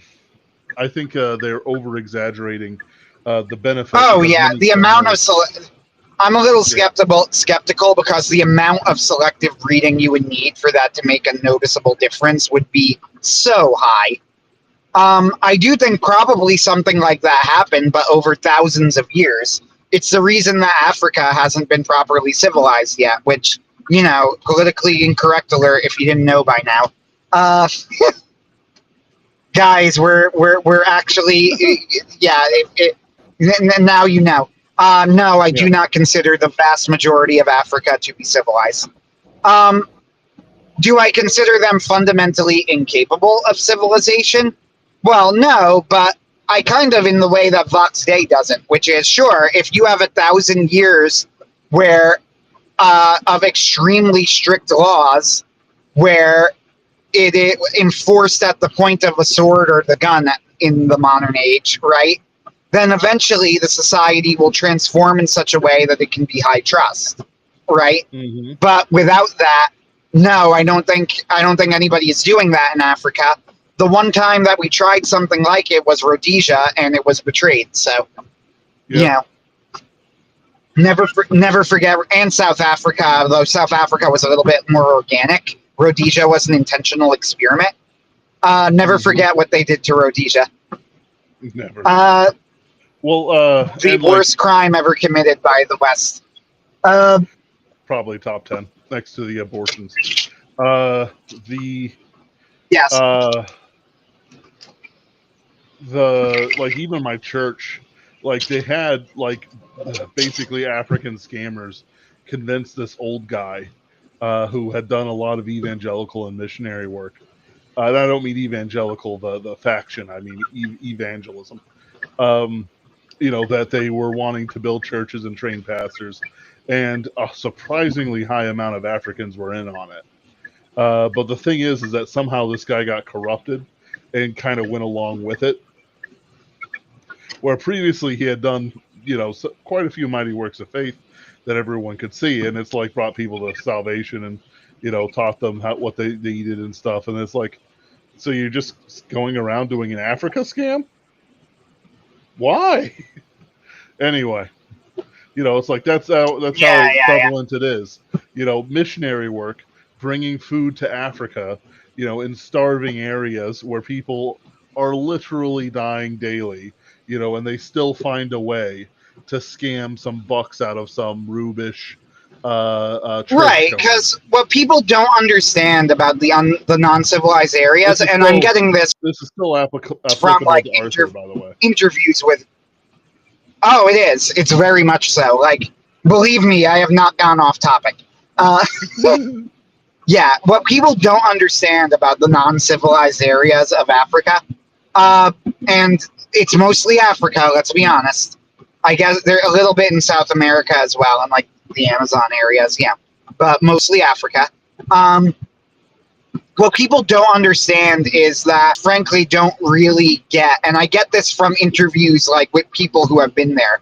I think they're over exaggerating the benefit. Oh yeah, the amount of I'm a little skeptical because the amount of selective breeding you would need for that to make a noticeable difference would be so high. I do think probably something like that happened, but over thousands of years. It's the reason that Africa hasn't been properly civilized yet, which, politically incorrect alert if you didn't know by now. Guys, we're actually, now you know. No, I do not consider the vast majority of Africa to be civilized. Do I consider them fundamentally incapable of civilization? Well, no, but I kind of in the way that Vox Day doesn't, which is, sure, if you have 1,000 years where of extremely strict laws where it enforced at the point of a sword or the gun in the modern age, right? Then eventually the society will transform in such a way that it can be high trust, right? Mm-hmm. But without that, no, I don't think anybody is doing that in Africa. the one time that we tried something like it was Rhodesia, and it was betrayed. So, you know, never forget. And South Africa, though South Africa was a little bit more organic. Rhodesia was an intentional experiment. Never forget what they did to Rhodesia. Never. The worst crime ever committed by the West. Probably top 10 next to the abortions. Yes. Even my church, like they had like basically African scammers convince this old guy who had done a lot of evangelical and missionary work. And I don't mean evangelical, the faction. I mean evangelism. That they were wanting to build churches and train pastors, and a surprisingly high amount of Africans were in on it. But the thing is that somehow this guy got corrupted and kind of went along with it. Where previously he had done, quite a few mighty works of faith that everyone could see, and it's like brought people to salvation and, taught them what they needed and stuff. And it's like, so you're just going around doing an Africa scam? Why? Anyway, it's like that's how prevalent it is. Missionary work, bringing food to Africa, in starving areas where people are literally dying daily, and they still find a way to scam some bucks out of some rubish right, because what people don't understand about the non-civilized areas, and I'm getting this is still applicable from like to Arthur, by the way. Interviews with. Oh, it is. It's very much so. Like, believe me, I have not gone off topic. Yeah, what people don't understand about the non-civilized areas of Africa, and it's mostly Africa, let's be honest. I guess they're a little bit in South America as well, and like the Amazon areas, yeah, but mostly Africa. What people don't understand is that, frankly, don't really get, and I get this from interviews like with people who have been there,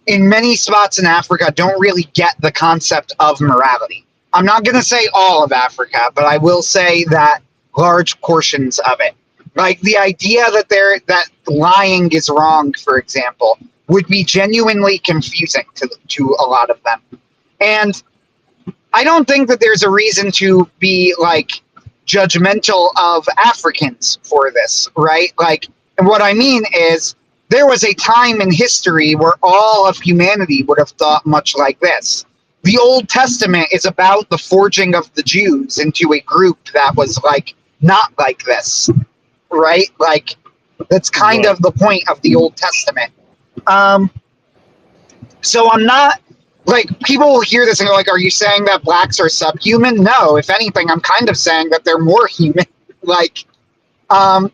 in many spots in Africa don't really get the concept of morality. I'm not going to say all of Africa, but I will say that large portions of it. Like the idea that lying is wrong, for example, would be genuinely confusing to a lot of them. And I don't think that there's a reason to be like judgmental of Africans for this, right? Like, and what I mean is there was a time in history where all of humanity would have thought much like this. The Old Testament is about the forging of the Jews into a group that was like not like this, right? Like that's kind of the point of the Old Testament. So I'm not like, people will hear this and go like, are you saying that blacks are subhuman? No, if anything, I'm kind of saying that they're more human. Like,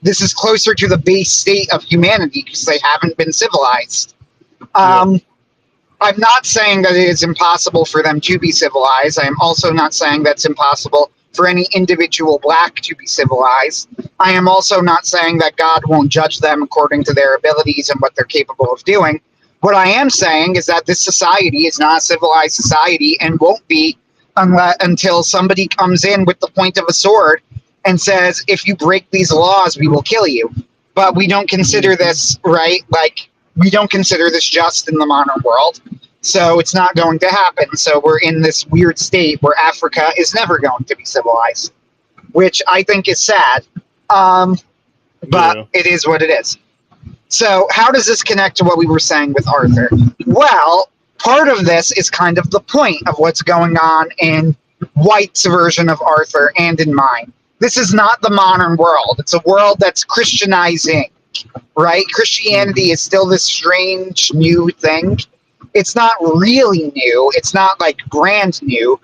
this is closer to the base state of humanity because they haven't been civilized. I'm not saying that it is impossible for them to be civilized. I am also not saying that it's impossible for any individual black to be civilized. I am also not saying that God won't judge them according to their abilities and what they're capable of doing. What I am saying is that this society is not a civilized society and won't be until somebody comes in with the point of a sword and says, if you break these laws, we will kill you. But we don't consider this, right? Like, we don't consider this just in the modern world. So it's not going to happen. So we're in this weird state where Africa is never going to be civilized, which I think is sad. But it is what it is. So how does this connect to what we were saying with Arthur? Well, part of this is kind of the point of what's going on in White's version of Arthur and in mine. This is not the modern world. It's a world that's Christianizing, right? Christianity is still this strange new thing. It's not really new. It's not like brand new,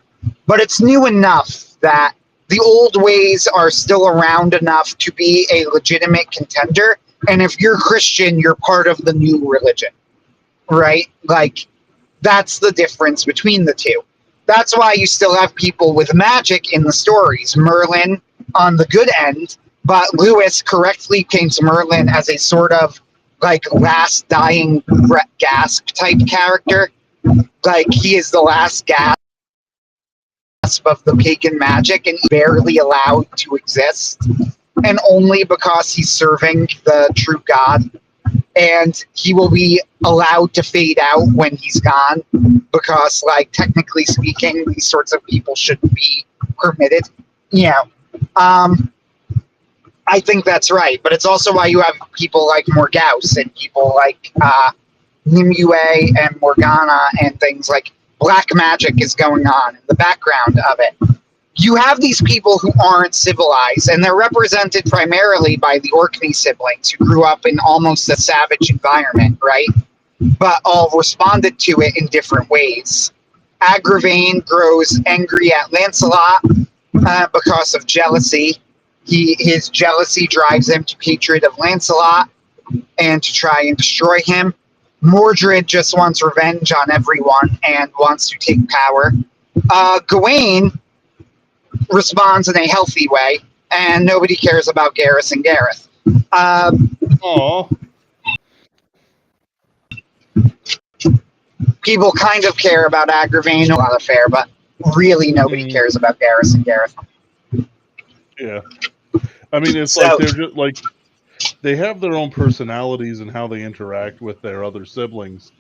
but it's new enough that the old ways are still around enough to be a legitimate contender. And if you're Christian, you're part of the new religion, right? Like, that's the difference between the two. That's why you still have people with magic in the stories. Merlin on the good end, but Lewis correctly paints Merlin as a sort of like last dying gasp type character. Like, he is the last gasp of the pagan magic and barely allowed to exist. and only because he's serving the true God. And he will be allowed to fade out when he's gone because, like, technically speaking, these sorts of people shouldn't be permitted. You know, I think that's right. But it's also why you have people like Morgause and people like Nimue and Morgana and things like black magic is going on in the background of it. You have these people who aren't civilized, and they're represented primarily by the Orkney siblings who grew up in almost a savage environment, right? But all responded to it in different ways. Agravain grows angry at Lancelot because of jealousy. His jealousy drives him to hatred of Lancelot and to try and destroy him. Mordred just wants revenge on everyone and wants to take power. Gawain responds in a healthy way, and nobody cares about Garrus and Gareth. Aw. People kind of care about Agravain, a lot of fair, but really nobody cares about Garrus and Gareth. Yeah. I mean, it's So- like they're just like they have their own personalities and how they interact with their other siblings,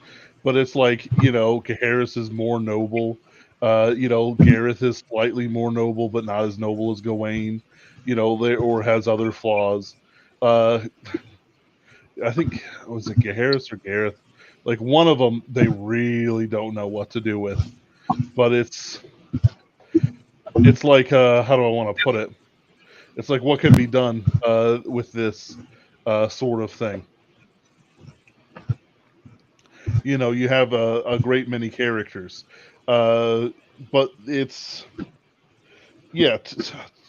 but it's like, you know, Gaheris is more noble. You know, Gareth is slightly more noble, but not as noble as Gawain. You know, or has other flaws. I think, was it Gaheris or Gareth? Like, one of them, they really don't know what to do with. But it's like, how do I want to put it? It's like, what can be done with this sort of thing? You know, you have a great many characters, but it's, yeah.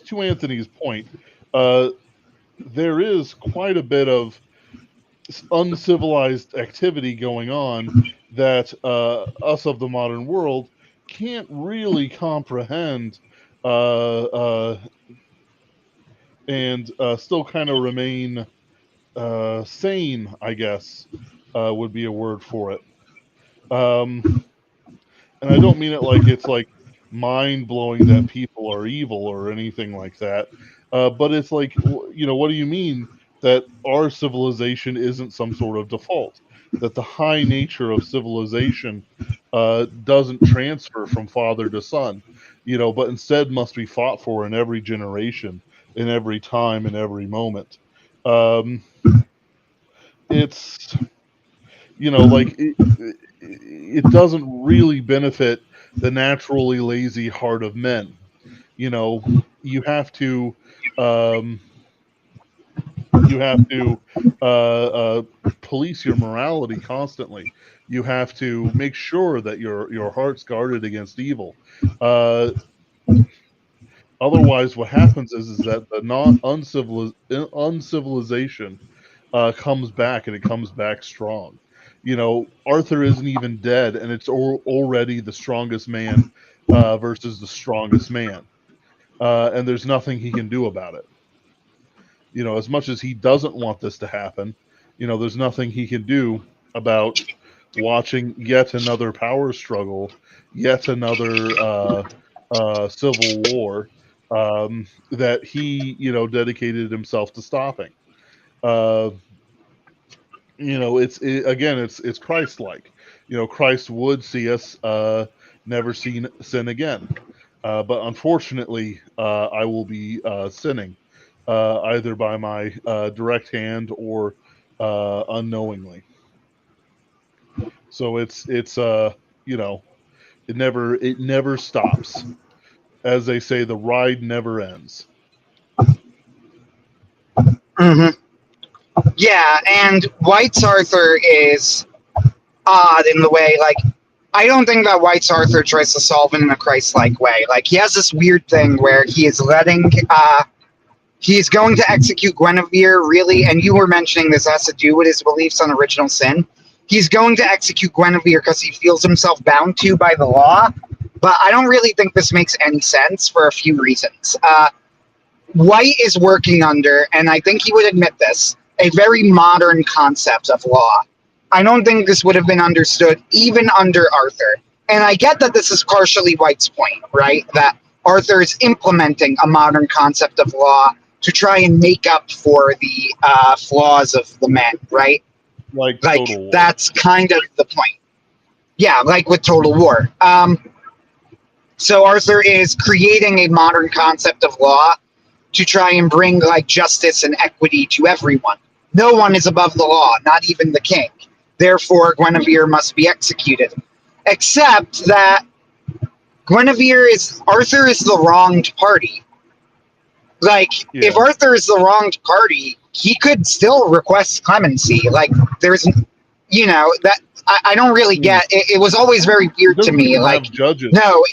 To Anthony's point, there is quite a bit of uncivilized activity going on that us of the modern world can't really comprehend, and still kind of remain sane, I guess, would be a word for it. And I don't mean it like it's like mind blowing that people are evil or anything like that. But it's like, you know, what do you mean that our civilization isn't some sort of default? That the high nature of civilization doesn't transfer from father to son, you know, but instead must be fought for in every generation, in every time, in every moment. Um, it's, you know, like it doesn't really benefit the naturally lazy heart of men. You know, you have to um, police your morality constantly. You have to make sure that your heart's guarded against evil. Uh, Otherwise, what happens is that the non uncivilization comes back, and it comes back strong. You know, Arthur isn't even dead, and it's already the strongest man versus the strongest man, and there's nothing he can do about it. You know, as much as he doesn't want this to happen, you know, there's nothing he can do about watching yet another power struggle, yet another civil war that he, you know, dedicated himself to stopping. Uh, you know, again, it's Christ-like. You know, Christ would see us never sin again, but unfortunately, I will be sinning either by my direct hand or unknowingly. So it's you know, it never stops. As they say, the ride never ends. Mm-hmm. Yeah, and White's Arthur is odd in the way, like, I don't think that White's Arthur tries to solve it in a Christ-like way. Like, he has this weird thing where he is he's going to execute Guinevere, really, and you were mentioning this has to do with his beliefs on original sin. He's going to execute Guinevere because he feels himself bound to by the law, but I don't really think this makes any sense for a few reasons. White is working under, and I think he would admit this, a very modern concept of law. I don't think this would have been understood even under Arthur. And I get that this is partially White's point, right? That Arthur is implementing a modern concept of law to try and make up for the flaws of the men, right? Like Like, Total War. that's kind of the point. Yeah, like with Total War. So Arthur is creating a modern concept of law to try and bring like justice and equity to everyone. No one is above the law, not even the king. Therefore, Guinevere must be executed. Except that Arthur is the wronged party. Like, Yeah. if Arthur is the wronged party, he could still request clemency. Like, there's, that I don't really get. It was always very weird to Doesn't me. even Like, have judges. no, really.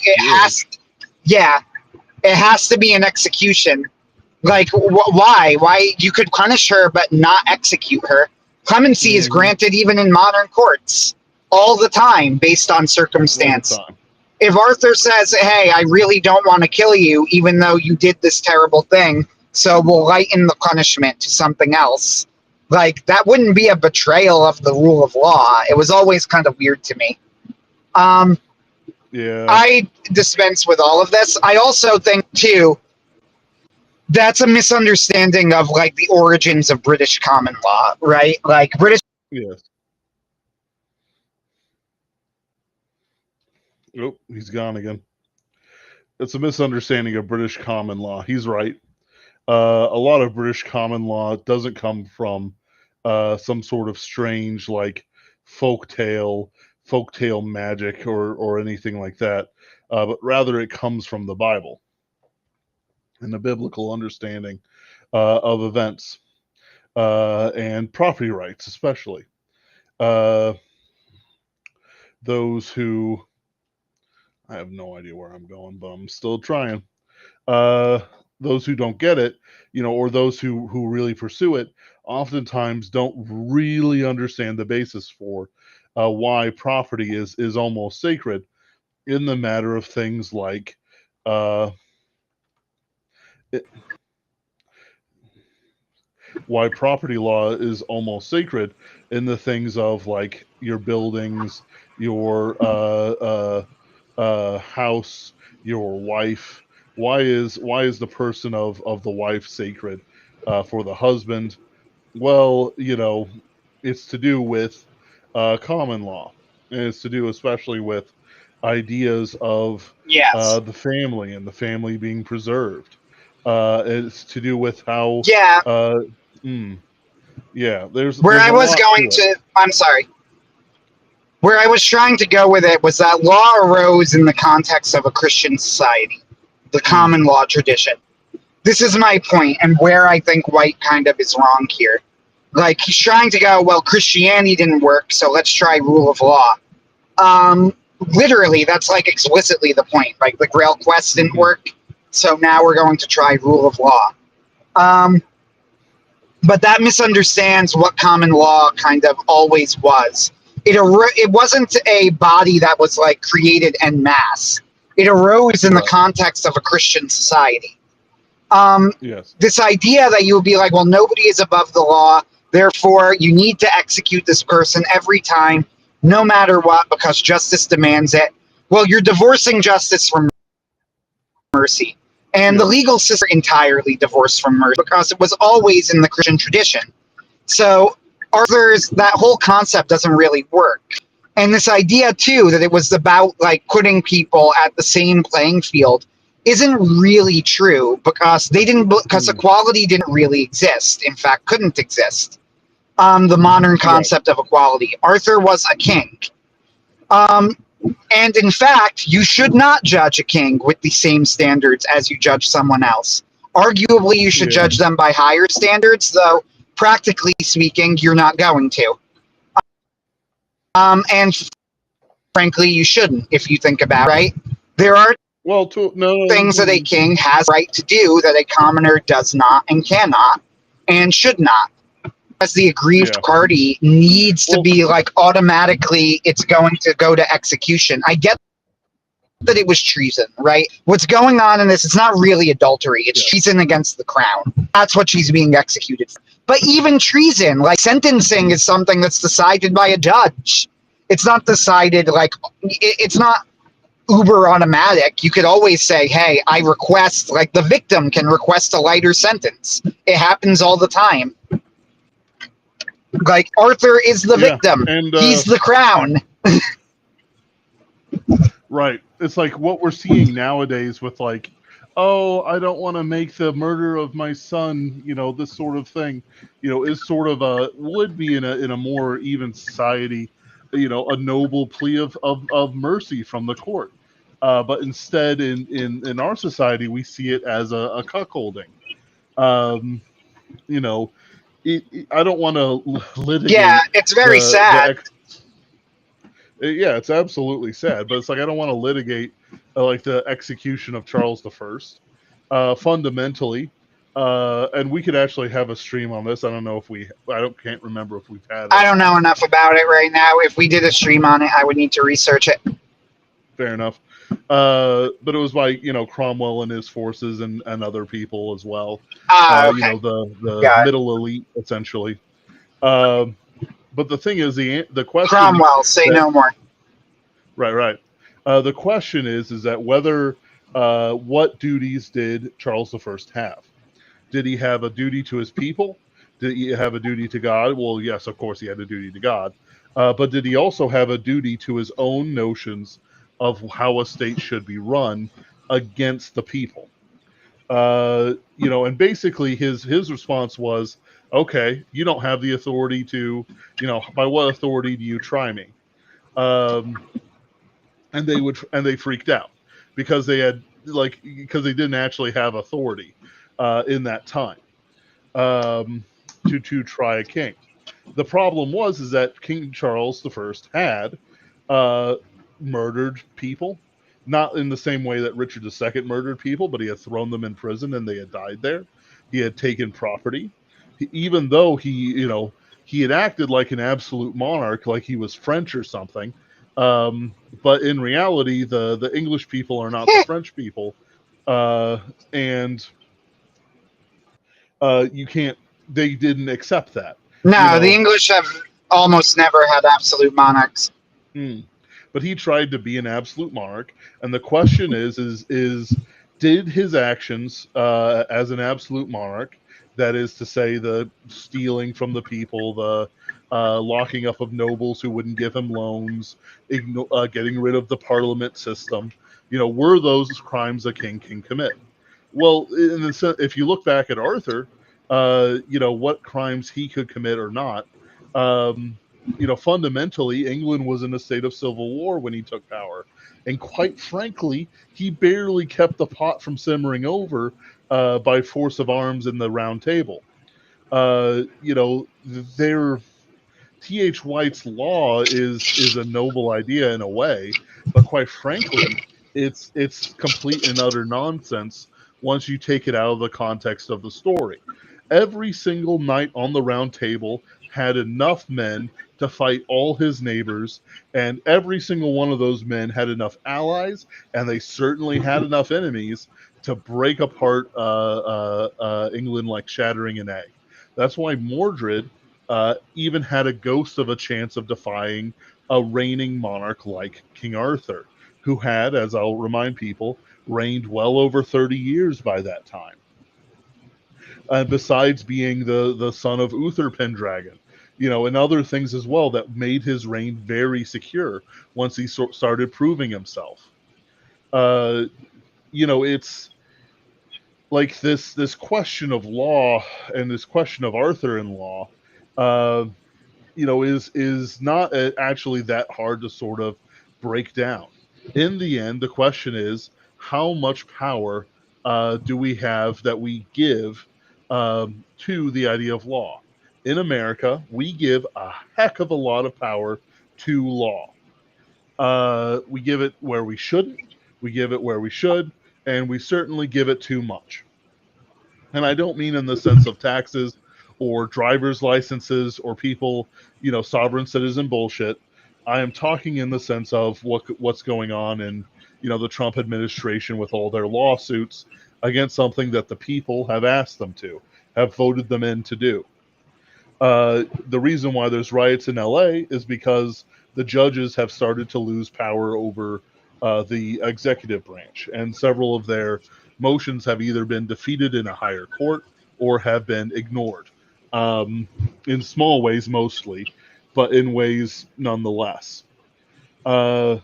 it has to be an execution. Like, why? Why you could punish her but not execute her? Clemency is granted even in modern courts all the time based on circumstance. If Arthur says, hey, I really don't want to kill you, even though you did this terrible thing, so we'll lighten the punishment to something else, like, that wouldn't be a betrayal of the rule of law. It was always kind of weird to me. Yeah. I dispense with all of this. I also think, too, that's a misunderstanding of, like, the origins of British common law, right? Like, British... Yes. Oh, he's gone again. It's a misunderstanding of British common law. He's right. A lot of British common law doesn't come from some sort of strange, like, folktale magic or anything like that, but rather it comes from the Bible and the biblical understanding of events and property rights, especially. Those who... I have no idea where I'm going, but I'm still trying. Those who don't get it, or those who really pursue it, oftentimes don't really understand the basis for why property is almost sacred in the matter of things like why property law is almost sacred in the things of, like, your buildings, your house, your wife. Why is the person of the wife sacred for the husband? Well, it's to do with common law, and it's to do especially with ideas of Yes. the family and the family being preserved. It's to do with how Yeah. there's Where a I was lot going to it. I'm sorry. Where I was trying to go with it was that law arose in the context of a Christian society, the common law tradition. This is my point, and where I think White kind of is wrong here. Like, he's trying to go, well, Christianity didn't work, so let's try rule of law. Literally, that's like explicitly the point. Like, the Grail Quest didn't work, so now we're going to try rule of law. But that misunderstands what common law kind of always was. It wasn't a body that was, like, created en masse. It arose in the context of a Christian society. Yes. This idea that you would be like, well, nobody is above the law, therefore you need to execute this person every time, no matter what, because justice demands it. Well, you're divorcing justice from mercy. And the legal system is entirely divorced from mercy because it was always in the Christian tradition. So that whole concept doesn't really work. And this idea, too, that it was about, like, putting people at the same playing field isn't really true because equality didn't really exist. In fact, couldn't exist. The modern concept of equality. Arthur was a king. And in fact, you should not judge a king with the same standards as you judge someone else. Arguably, you should judge them by higher standards, though practically speaking, you're not going to. And frankly, you shouldn't, if you think about it, right? There are things that a king has the right to do that a commoner does not and cannot and should not. As the aggrieved party needs to be, like, automatically it's going to go to execution. I get that it was treason, right? What's going on in this, it's not really adultery. It's treason against the crown. That's what she's being executed for. But even treason, like, sentencing is something that's decided by a judge. It's not decided, like, it's not uber automatic. You could always say, hey, I request, like the victim can request a lighter sentence. It happens all the time. Like Arthur is the victim. And He's the crown. right. It's like what we're seeing nowadays with like, oh, I don't want to make the murder of my son, this sort of thing, is sort of would be in a more even society, a noble plea of mercy from the court. But instead, in our society, we see it as a cuckolding. You know, I don't want to litigate. Yeah, it's very sad. Yeah, it's absolutely sad, but it's like I don't want to litigate like the execution of Charles I. Fundamentally, and we could actually have a stream on this. I don't know if can't remember if we've had it. I don't know enough about it right now. If we did a stream on it, I would need to research it. Fair enough. But it was by Cromwell and his forces and other people as well. Okay. The middle elite essentially. But the thing is, the question. Cromwell, say no more. Right. The question is that whether what duties did Charles I have? Did he have a duty to his people? Did he have a duty to God? Well, yes, of course he had a duty to God. But did he also have a duty to his own notions of how a state should be run against the people? And basically his response was, okay, you don't have the authority to, by what authority do you try me? And they freaked out because they didn't actually have authority in that time to try a king. The problem is that King Charles I had murdered people, not in the same way that Richard II murdered people, but he had thrown them in prison and they had died there. He had taken property, even though he had acted like an absolute monarch, like he was French or something. But in reality, the English people are not the French people, and you can't. They didn't accept that. No, the English have almost never had absolute monarchs. But he tried to be an absolute monarch, and the question is did his actions as an absolute monarch, that is to say, the stealing from the people, the locking up of nobles who wouldn't give him loans, getting rid of the parliament system, were those crimes a king can commit? Well, if you look back at Arthur, what crimes he could commit or not, fundamentally, England was in a state of civil war when he took power. And quite frankly, he barely kept the pot from simmering over by force of arms in the Round Table. T.H. White's law is a noble idea in a way, but quite frankly, it's complete and utter nonsense once you take it out of the context of the story. Every single knight on the Round Table had enough men to fight all his neighbors, and every single one of those men had enough allies, and they certainly had enough enemies to break apart England like shattering an egg. That's why Mordred even had a ghost of a chance of defying a reigning monarch like King Arthur, who had, as I'll remind people, reigned well over 30 years by that time. Besides being the son of Uther Pendragon, and other things as well that made his reign very secure once he started proving himself. It's like this question of law and this question of Arthur in law, is not actually that hard to sort of break down. In the end, the question is, how much power do we have that we give to the idea of law? In America, we give a heck of a lot of power to law. We give it where we shouldn't, we give it where we should, and we certainly give it too much. And I don't mean in the sense of taxes or driver's licenses or people, sovereign citizen bullshit. I am talking in the sense of what's going on in, the Trump administration with all their lawsuits against something that the people have asked them to, have voted them in to do. The reason why there's riots in LA is because the judges have started to lose power over the executive branch, and several of their motions have either been defeated in a higher court or have been ignored, in small ways mostly, but in ways nonetheless. Uh,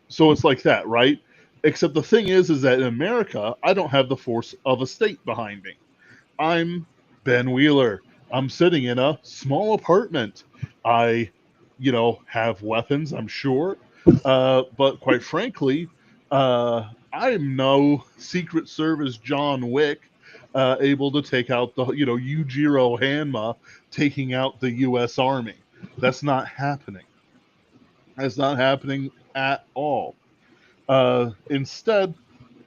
so it's like that, right? Except the thing is that in America, I don't have the force of a state behind me. I'm Ben Wheeler. I'm sitting in a small apartment. I, have weapons, I'm sure. But quite frankly, I'm no Secret Service John Wick able to take out Yujiro Hanma taking out the U.S. Army. That's not happening. That's not happening at all. Instead,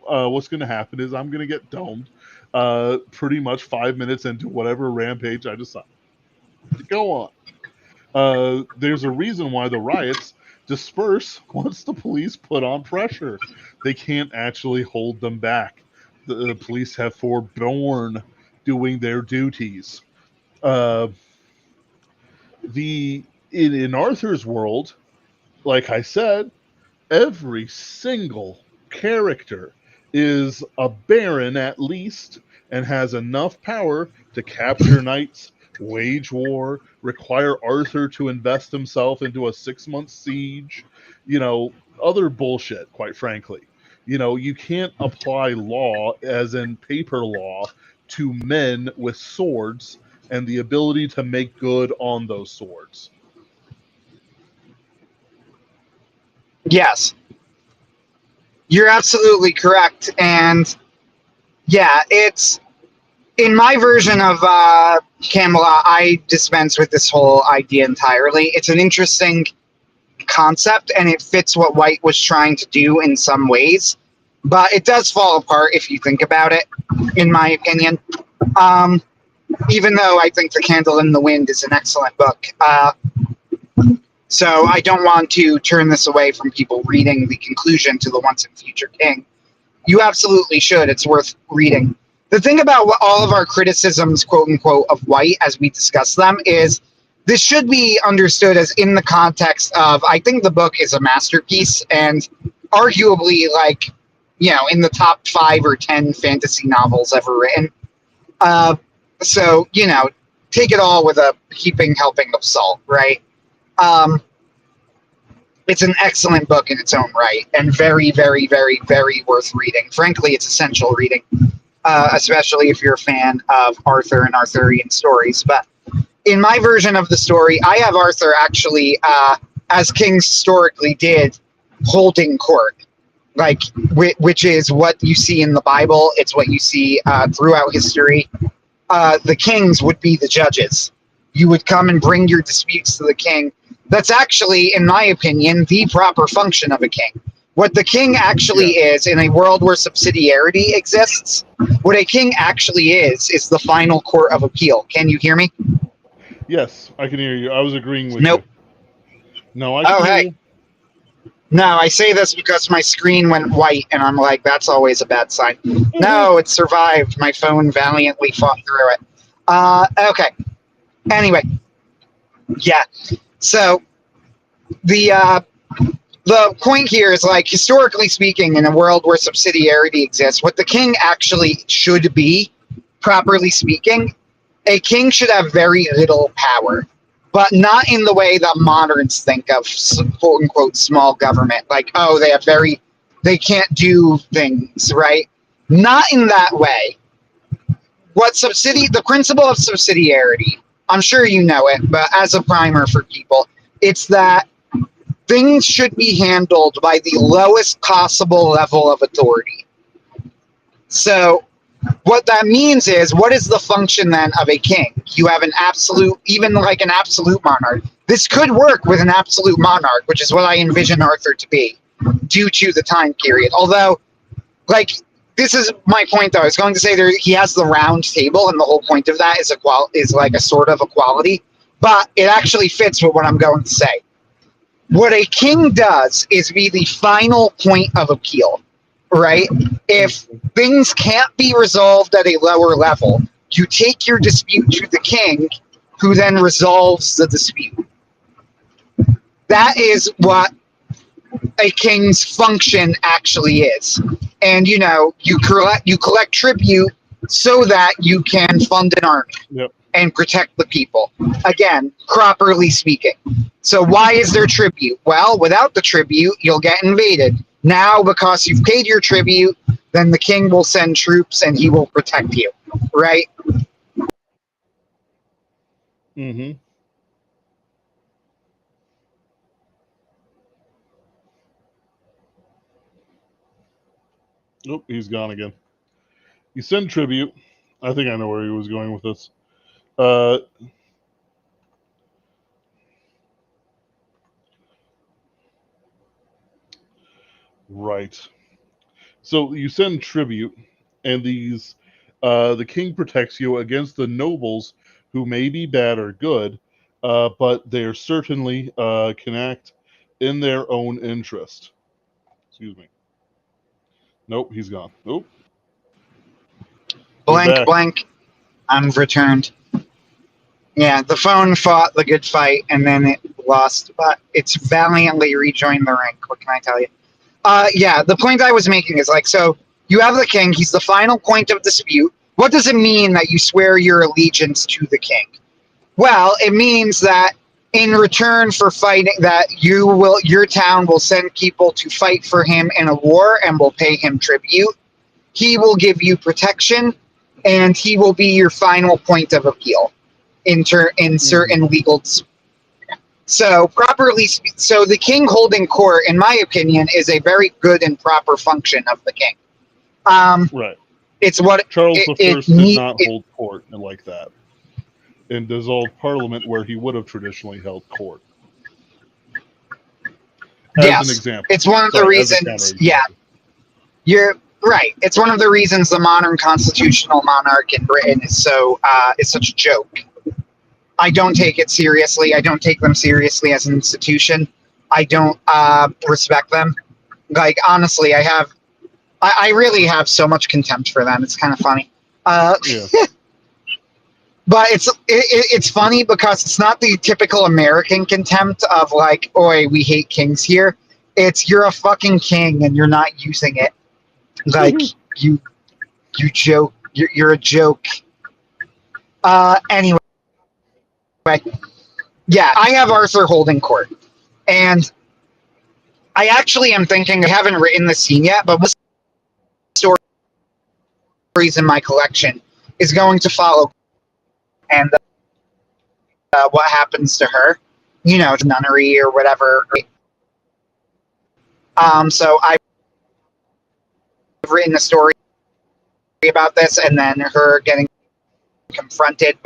what's going to happen is I'm going to get domed pretty much 5 minutes into whatever rampage I decide to go on. There's a reason why the riots disperse once the police put on pressure. They can't actually hold them back. The police have forborne doing their duties. Uh, in Arthur's world, like I said, every single character is a baron at least and has enough power to capture knights, wage war, require Arthur to invest himself into a 6-month siege, other bullshit, quite frankly. You can't apply law, as in paper law, to men with swords and the ability to make good on those swords. Yes, you're absolutely correct. And yeah, it's in my version of Camelot, I dispense with this whole idea entirely. It's an interesting concept, and it fits what White was trying to do in some ways, but it does fall apart if you think about it, in my opinion. Even though I think The Candle in the Wind is an excellent book. So I don't want to turn this away from people reading the conclusion to the Once and Future King. You absolutely should. It's worth reading. The thing about all of our criticisms, quote unquote, of White as we discuss them is this should be understood as in the context of, I think the book is a masterpiece and arguably in the top 5 or 10 fantasy novels ever written. So, take it all with a heaping helping of salt, right? It's an excellent book in its own right and very, very, very, very worth reading. Frankly, it's essential reading, especially if you're a fan of Arthur and Arthurian stories. But in my version of the story, I have Arthur actually, as kings historically did, holding court, which is what you see in the Bible. It's what you see throughout history. The kings would be the judges. You would come and bring your disputes to the king. That's actually, in my opinion, the proper function of a king. What the king actually is, in a world where subsidiarity exists, what a king actually is the final court of appeal. Can you hear me? Yes, I can hear you. I was agreeing with Nope. you. No, I can hear you. No, I say this because my screen went white, and I'm like, that's always a bad sign. No, it survived. My phone valiantly fought through it. Okay. Anyway. Yeah. So, the point here is, historically speaking, in a world where subsidiarity exists, what the king actually should be, properly speaking, a king should have very little power, but not in the way that moderns think of quote unquote small government. They can't do things, right? Not in that way. The principle of subsidiarity, I'm sure you know it, but as a primer for people, it's that things should be handled by the lowest possible level of authority. So, what that means is, what is the function then of a king? You have an absolute, even an absolute monarch. This could work with an absolute monarch, which is what I envision Arthur to be, due to the time period. Although, this is my point, though. I was going to say he has the round table, and the whole point of that is a sort of equality. But it actually fits with what I'm going to say. What a king does is be the final point of appeal, right? If things can't be resolved at a lower level, you take your dispute to the king, who then resolves the dispute. That is what a king's function actually is. And you collect tribute so that you can fund an army. Yep. And protect the people. Again, properly speaking. So why is there tribute? Well, without the tribute, you'll get invaded. Now, because you've paid your tribute, then the king will send troops and he will protect you, right? Mm-hmm. Oh, he's gone again. You send tribute. I think I know where he was going with this. Right. So you send tribute, and the king protects you against the nobles who may be bad or good, but they certainly can act in their own interest. Excuse me. Nope, he's gone. Nope. Blank, blank. I'm returned. Yeah, the phone fought the good fight and then it lost, but it's valiantly rejoined the rank. What can I tell you? Yeah, the point I was making is so you have the king, he's the final point of dispute. What does it mean that you swear your allegiance to the king? Well, it means that in return for fighting, that your town will send people to fight for him in a war and will pay him tribute. He will give you protection, and he will be your final point of appeal in certain legal. So so the king holding court, in my opinion, is a very good and proper function of the king. Right. It's what Charles I did not hold court like that, and dissolved Parliament where he would have traditionally held court. As an example, it's one of the reasons. Yeah, you're right. It's one of the reasons the modern constitutional monarch in Britain is such a joke. I don't take it seriously. I don't take them seriously as an institution. I don't respect them. Honestly, I really have so much contempt for them. It's kind of funny. Yeah. But it's funny because it's not the typical American contempt of oi, we hate kings here. It's you're a fucking king and you're not using it. You joke. You're a joke. Anyway. Yeah, I have Arthur holding court. And I actually am thinking, I haven't written the scene yet, but what stories in my collection is going to follow. And what happens to her, nunnery or whatever. So I've written a story about this, and then her getting confronted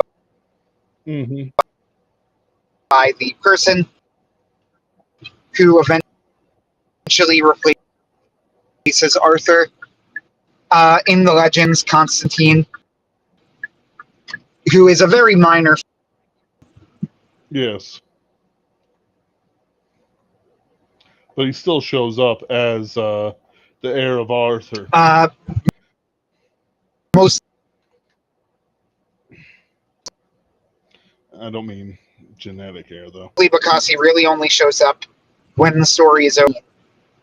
by the person who eventually replaces Arthur. In the legends, Constantine, who is a very minor. Yes. But he still shows up as the heir of Arthur. Most. I don't mean genetic heir, though. Because he really only shows up when the story is over.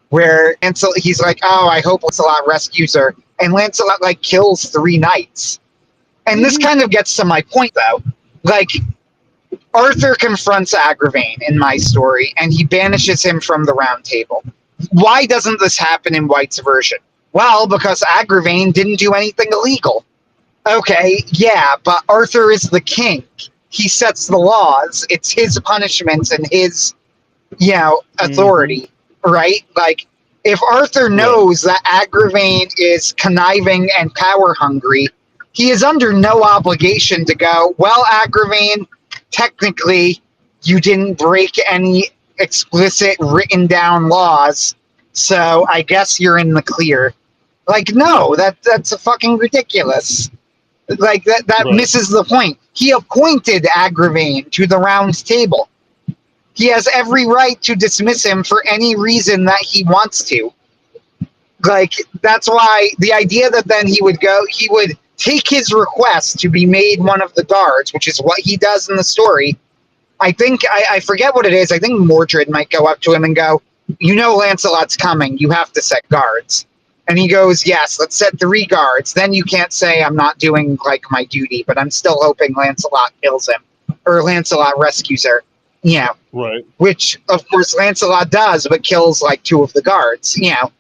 Where he's like, oh, I hope Lancelot rescues her. And Lancelot, kills 3 knights. And this kind of gets to my point, though. Arthur confronts Agravain in my story, and he banishes him from the Round Table. Why doesn't this happen in White's version? Well, because Agravain didn't do anything illegal. Okay, yeah, but Arthur is the king. He sets the laws. It's his punishments and his, authority, right? If Arthur knows that Agravain is conniving and power hungry, he is under no obligation to go, well, Agravain, technically, you didn't break any explicit written down laws, so I guess you're in the clear. No, that's a fucking ridiculous. That misses the point. He appointed Agravain to the Round Table. He has every right to dismiss him for any reason that he wants to. That's why the idea that then he would take his request to be made one of the guards, which is what he does in the story. I think, I forget what it is. I think Mordred might go up to him and go, you know Lancelot's coming. You have to set guards. And he goes, yes, let's set 3 guards. Then you can't say I'm not doing like my duty, but I'm still hoping Lancelot kills him or Lancelot rescues her. You know, Right. which of course Lancelot does, but kills like 2 of the guards. You know,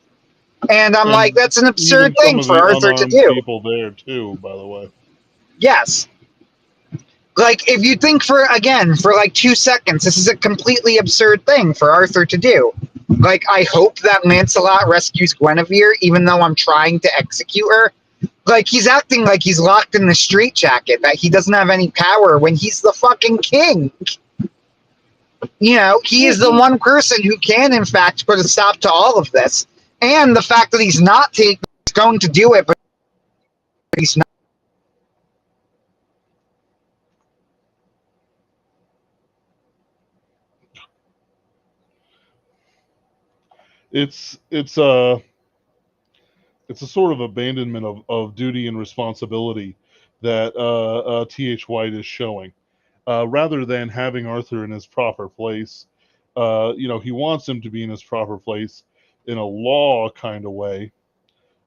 and I'm like, And that's an even absurd some thing of for the Arthur to unarmed do. people there too, by the way. Yes. Like, if you think for like 2 seconds, this is a completely absurd thing for Arthur to do. Like, I hope that Lancelot rescues Guinevere, even though I'm trying to execute her. Like, he's acting like he's locked in the straitjacket, that he doesn't have any power when he's the fucking king. You know, he is the one person who can, in fact, put a stop to all of this. And the fact that he's not going to do it, but he's not. It's a sort of abandonment of duty and responsibility that T.H. White is showing. Rather than having Arthur in his proper place, he wants him to be in his proper place in a law kind of way.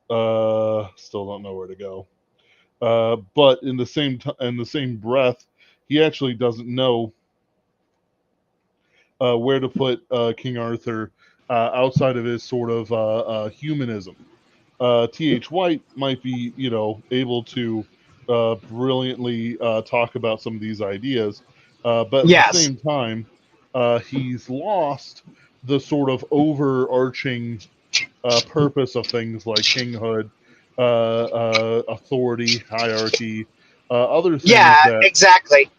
Still don't know where to go. But in the same breath, he actually doesn't know where to put King Arthur outside of his sort of humanism. T.H. White might be, able to brilliantly talk about some of these ideas, but at the Yes. same time, he's lost the sort of overarching purpose of things like kinghood, authority, hierarchy, other Yeah, things that, exactly.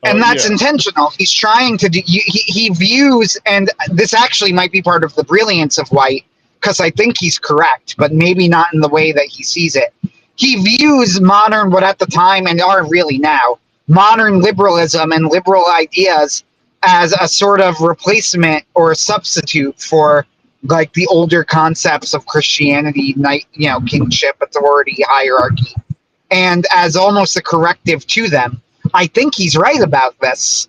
And that's yeah, intentional. He's trying to do, he views, and this actually might be part of the brilliance of White, because I think he's correct, but maybe not in the way that he sees it. He views modern, what at the time and are really now, modern liberalism and liberal ideas as a sort of replacement or a substitute for like the older concepts of Christianity, kingship, authority, hierarchy, and as almost a corrective to them. I think he's right about this.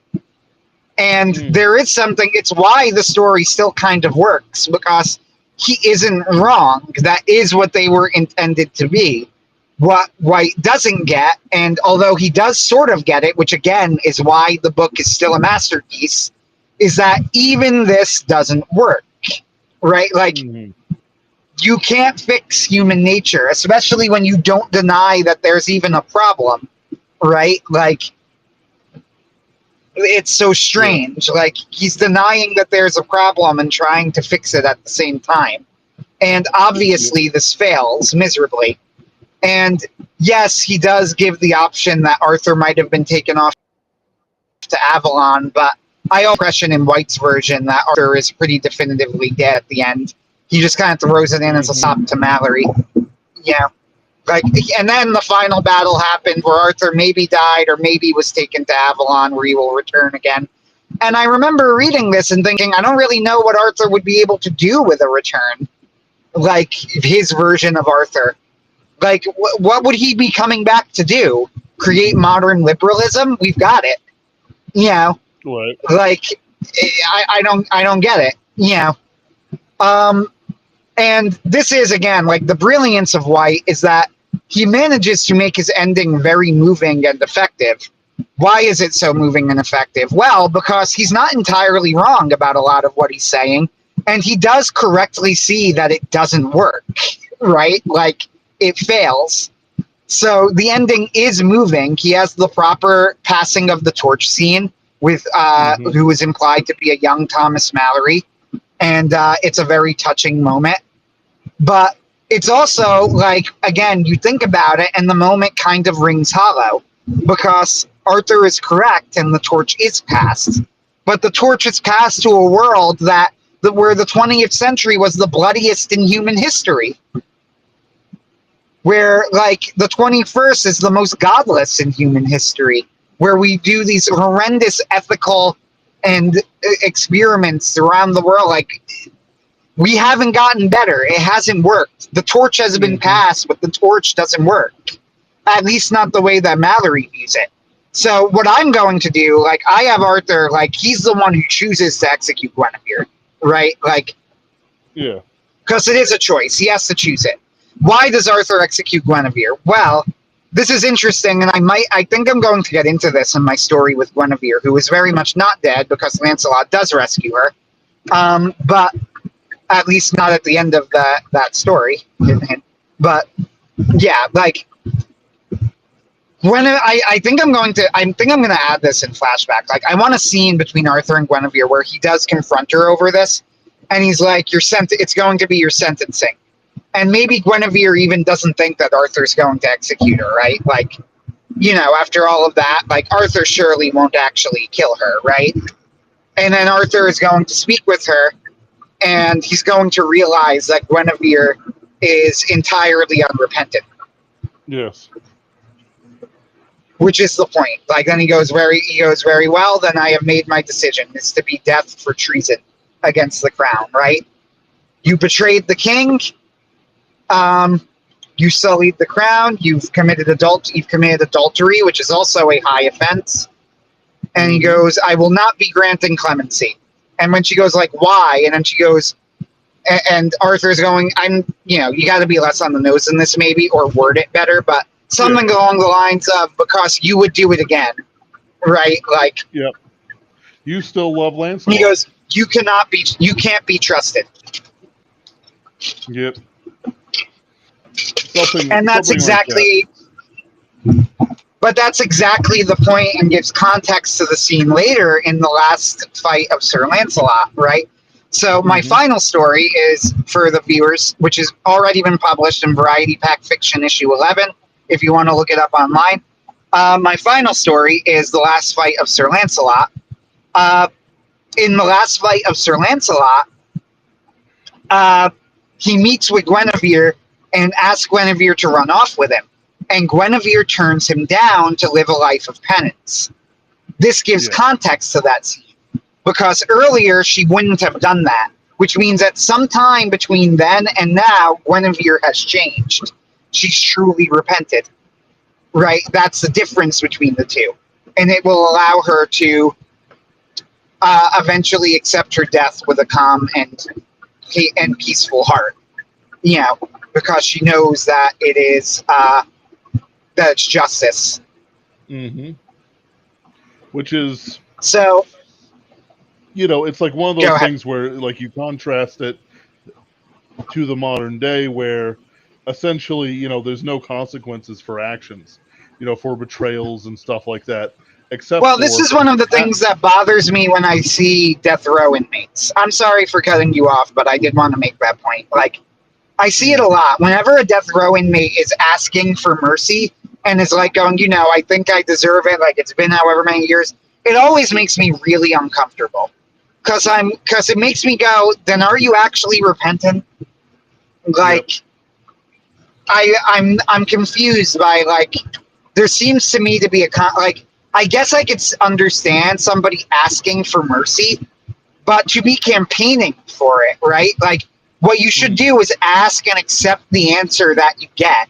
And there is something, it's why the story still kind of works, because he isn't wrong. That is what they were intended to be. What White doesn't get, and although he does sort of get it, which again is why the book is still a masterpiece, is that even this doesn't work, right? Like, you can't fix human nature, especially when you don't deny that there's even a problem, right? Like, it's so strange. Yeah. Like, he's denying that there's a problem and trying to fix it at the same time. And obviously this fails miserably. And yes, he does give the option that Arthur might have been taken off to Avalon, but I have impression in White's version that Arthur is pretty definitively dead at the end. He just kind of throws it in as a sop to Mallory. Yeah. Like, and then the final battle happened where Arthur maybe died or maybe was taken to Avalon, where he will return again. And I remember reading this and thinking, I don't really know what Arthur would be able to do with a return. Like, his version of Arthur. Like, what would he be coming back to do? Create modern liberalism? We've got it. You know? Right. Like, I don't get it. You know? And this is, again, like, the brilliance of White is that he manages to make his ending very moving and effective. Why is it so moving and effective? Well, because he's not entirely wrong about a lot of what he's saying, and he does correctly see that it doesn't work, right? Like, it fails. So the ending is moving. He has the proper passing of the torch scene with who is implied to be a young Thomas Mallory, and it's a very touching moment. But it's also, like, again, you think about it, and the moment kind of rings hollow, because Arthur is correct, and the torch is passed. But the torch is passed to a world where the 20th century was the bloodiest in human history. Where, like, the 21st is the most godless in human history. Where we do these horrendous ethical and experiments around the world, like, we haven't gotten better. It hasn't worked. The torch has been passed, but the torch doesn't work. At least not the way that Mallory views it. So what I'm going to do, like, I have Arthur, like, he's the one who chooses to execute Guinevere. right? Like, Yeah. because it is a choice. He has to choose it. Why does Arthur execute Guinevere? Well, this is interesting, and I think I'm going to get into this in my story with Guinevere, who is very much not dead because Lancelot does rescue her, but at least not at the end of that story. But yeah, like when I think I'm going to add this in flashback. Like, I want a scene between Arthur and Guinevere where he does confront her over this, and he's like, it's going to be your sentencing. And maybe Guinevere even doesn't think that Arthur's going to execute her, right? Like, after all of that, like, Arthur surely won't actually kill her, right? And then Arthur is going to speak with her, and he's going to realize that Guinevere is entirely unrepentant. Yes. Which is the point. Like, then he goes very well. Then I have made my decision. It's to be death for treason against the crown. Right? You betrayed the king. You sullied the crown. You've committed adultery, which is also a high offense. And he goes, I will not be granting clemency. And when she goes, like, why? And then she goes, and Arthur's going, you got to be less on the nose than this, maybe, or word it better, but something along the lines of, because you would do it again, right? Like, yep. You still love Lancelot. He goes, you can't be trusted. Yep. And that's exactly, but that's exactly the point, and gives context to the scene later in the last fight of Sir Lancelot, right? So my final story is for the viewers, which has already been published in Variety Pack Fiction issue 11, if you want to look it up online. My final story is the last fight of Sir Lancelot. In the last fight of Sir Lancelot, he meets with Guinevere and asks Guinevere to run off with him. And Guinevere turns him down to live a life of penance. This gives context to that scene, because earlier she wouldn't have done that, which means that sometime between then and now, Guinevere has changed. She's truly repented, right? That's the difference between the two. And it will allow her to eventually accept her death with a calm and peaceful heart, because she knows that it is that it's justice. Which is, so, it's like one of those things where, like, you contrast it to the modern day where essentially, there's no consequences for actions, for betrayals and stuff like that. This is one of the things that bothers me when I see death row inmates. I'm sorry for cutting you off, but I did want to make that point. Like, I see it a lot. Whenever a death row inmate is asking for mercy and is like going, I think I deserve it, like, it's been however many years, it always makes me really uncomfortable. Because it makes me go, then are you actually repentant? Like, I'm confused by, like, there seems to me to be I guess I could understand somebody asking for mercy, but to be campaigning for it, right? Like, what you should do is ask and accept the answer that you get,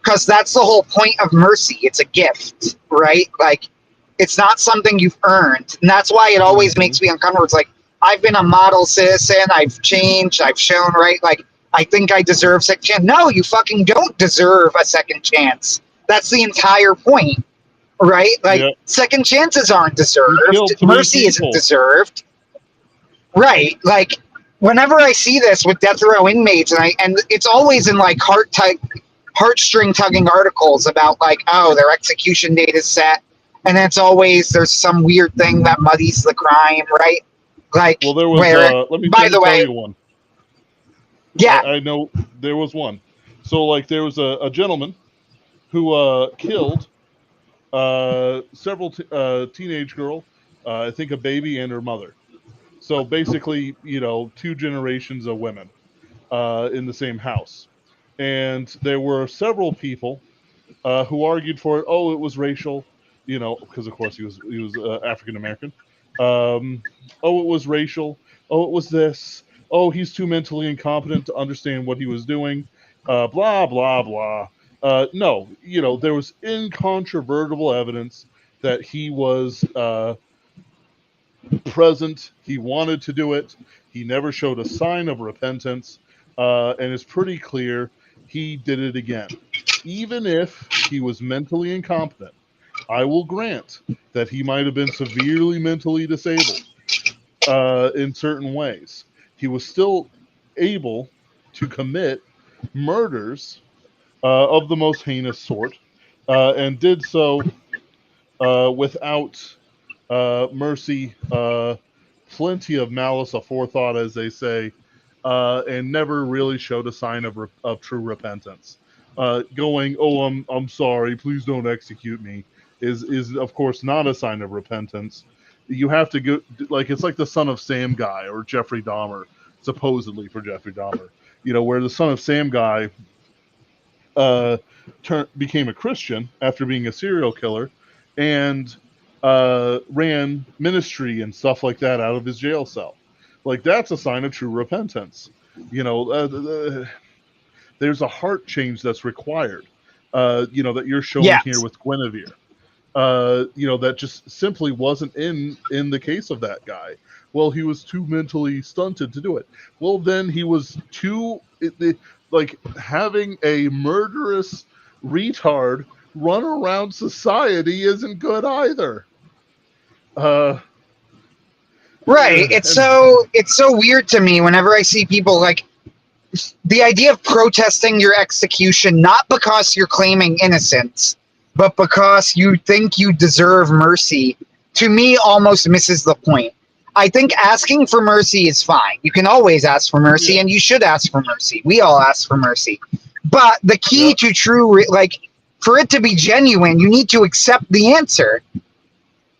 because that's the whole point of mercy. It's a gift, right? Like, it's not something you've earned, and that's why it always makes me uncomfortable. It's like, I've been a model citizen, I've changed, I've shown, right? Like, I think I deserve a second chance. No, you fucking don't deserve a second chance. That's the entire point. Right? Like, second chances aren't deserved. Mercy isn't deserved. Right. Like, whenever I see this with death row inmates, and it's always in, like, heartstring tugging articles about, like, oh, their execution date is set, and it's always there's some weird thing that muddies the crime, right? Like, well, there was, let me tell you one. Yeah. I know there was one. So, like, there was a gentleman who killed several teenage girl, I think a baby and her mother. So basically, 2 generations of women in the same house. And there were several people who argued for it. Oh, it was racial, because of course he was African American. Oh, it was racial. Oh, it was this. Oh, he's too mentally incompetent to understand what he was doing. Blah blah blah. No, there was incontrovertible evidence that he was present. He wanted to do it. He never showed a sign of repentance, and it's pretty clear he did it again. Even if he was mentally incompetent, I will grant that he might have been severely mentally disabled in certain ways. He was still able to commit murders of the most heinous sort, and did so without mercy, plenty of malice aforethought, as they say, and never really showed a sign of true repentance. Going, oh, I'm sorry, please don't execute me, is of course not a sign of repentance. You have to go, like, it's like the Son of Sam guy or Jeffrey Dahmer, supposedly for Jeffrey Dahmer. Where the Son of Sam guy uh, became a Christian after being a serial killer, and ran ministry and stuff like that out of his jail cell. Like, that's a sign of true repentance. There's a heart change that's required. That you're showing here Yes. with Guinevere. That just simply wasn't in the case of that guy. Well, he was too mentally stunted to do it. Well, then he was too, like, having a murderous retard run around society isn't good either. Right. It's And so weird to me whenever I see people like the idea of protesting your execution, not because you're claiming innocence, but because you think you deserve mercy, to me almost misses the point. I think asking for mercy is fine. You can always ask for mercy, yeah, and you should ask for mercy. We all ask for mercy. But the key yep, to true, like, for it to be genuine, you need to accept the answer.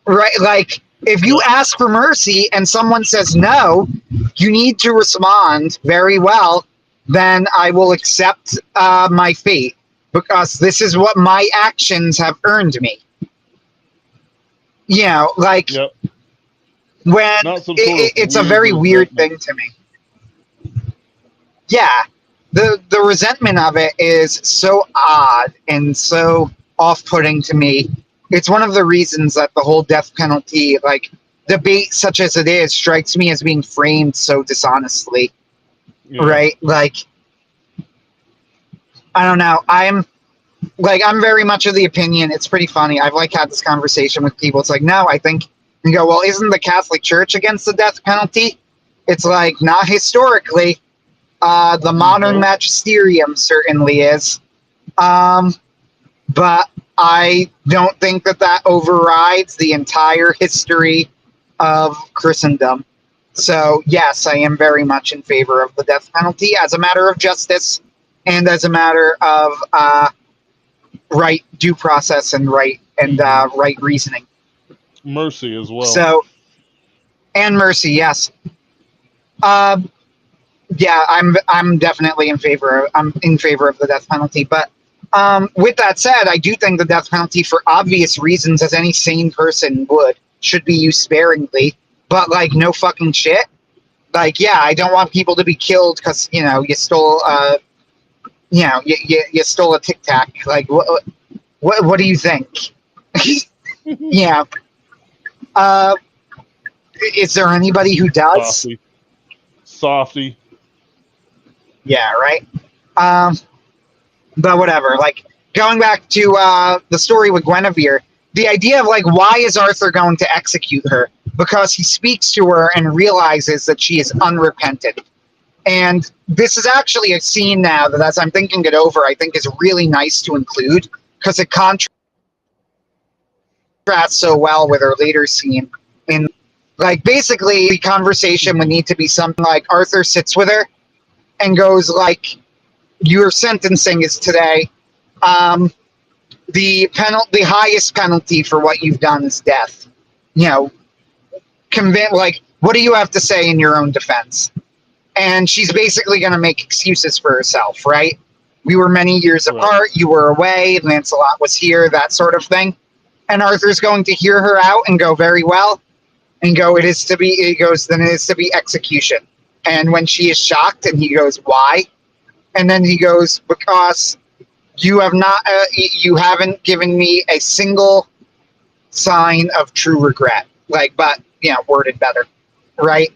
Right? Like, if you yep, ask for mercy and someone says no, you need to respond very well. Then I will accept my fate because this is what my actions have earned me. Like yep. when Not some sort of it's a weird very weird resentment. thing to me. Yeah, the resentment of it is so odd and so off-putting to me. It's one of the reasons that the whole death penalty, like, debate such as it is, strikes me as being framed so dishonestly. Yeah. Right? Like, I don't know. I'm very much of the opinion. It's pretty funny. I've like had this conversation with people. It's like, no, I think you go, well, isn't the Catholic Church against the death penalty? It's like, not historically. The modern Nope. magisterium certainly is. But I don't think that overrides the entire history of Christendom. So, yes, I am very much in favor of the death penalty as a matter of justice and as a matter of right due process and right reasoning. Mercy as well. So, and mercy, yes. Uh, yeah, I'm definitely in favor. I'm in favor of the death penalty. But with that said, I do think the death penalty, for obvious reasons, as any sane person would, should be used sparingly. But like, no fucking shit. Like, yeah, I don't want people to be killed because you stole you stole a Tic Tac. Like, what do you think? Yeah. Uh, is there anybody who does? Softy. Yeah, right. Um, but whatever. Like, going back to the story with Guinevere, the idea of like, why is Arthur going to execute her? Because he speaks to her and realizes that she is unrepentant. And this is actually a scene now that, as I'm thinking it over, I think is really nice to include because it contrasts so well with her later scene. In like, basically, the conversation would need to be something like Arthur sits with her and goes like, "Your sentencing is today. The highest penalty for what you've done is death. Like, what do you have to say in your own defense?" And she's basically going to make excuses for herself, right? We were many years apart. You were away. Lancelot was here, that sort of thing. And Arthur's going to hear her out and go, very well, and go, it goes, then it is to be execution. And when she is shocked and he goes, why? And then he goes, because you haven't given me a single sign of true regret. Like, but, worded better, right?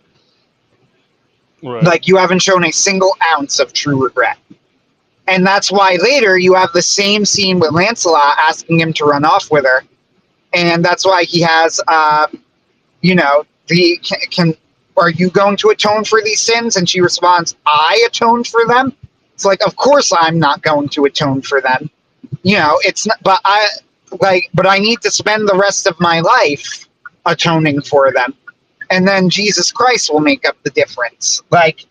Right. Like, you haven't shown a single ounce of true regret. And that's why later you have the same scene with Lancelot asking him to run off with her. And that's why he has, are you going to atone for these sins? And she responds, I atoned for them. It's like, of course I'm not going to atone for them. It's not, but I need to spend the rest of my life atoning for them. And then Jesus Christ will make up the difference. Like,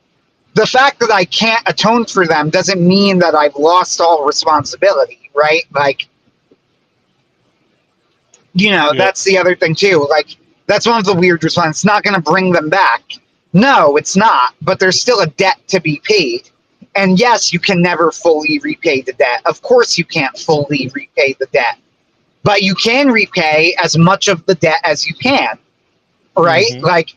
the fact that I can't atone for them doesn't mean that I've lost all responsibility, right? Like, that's the other thing too. Like, that's one of the weird responses. It's not going to bring them back. No, it's not. But there's still a debt to be paid. And yes, you can never fully repay the debt. Of course, you can't fully repay the debt. But you can repay as much of the debt as you can, right? Mm-hmm. Like,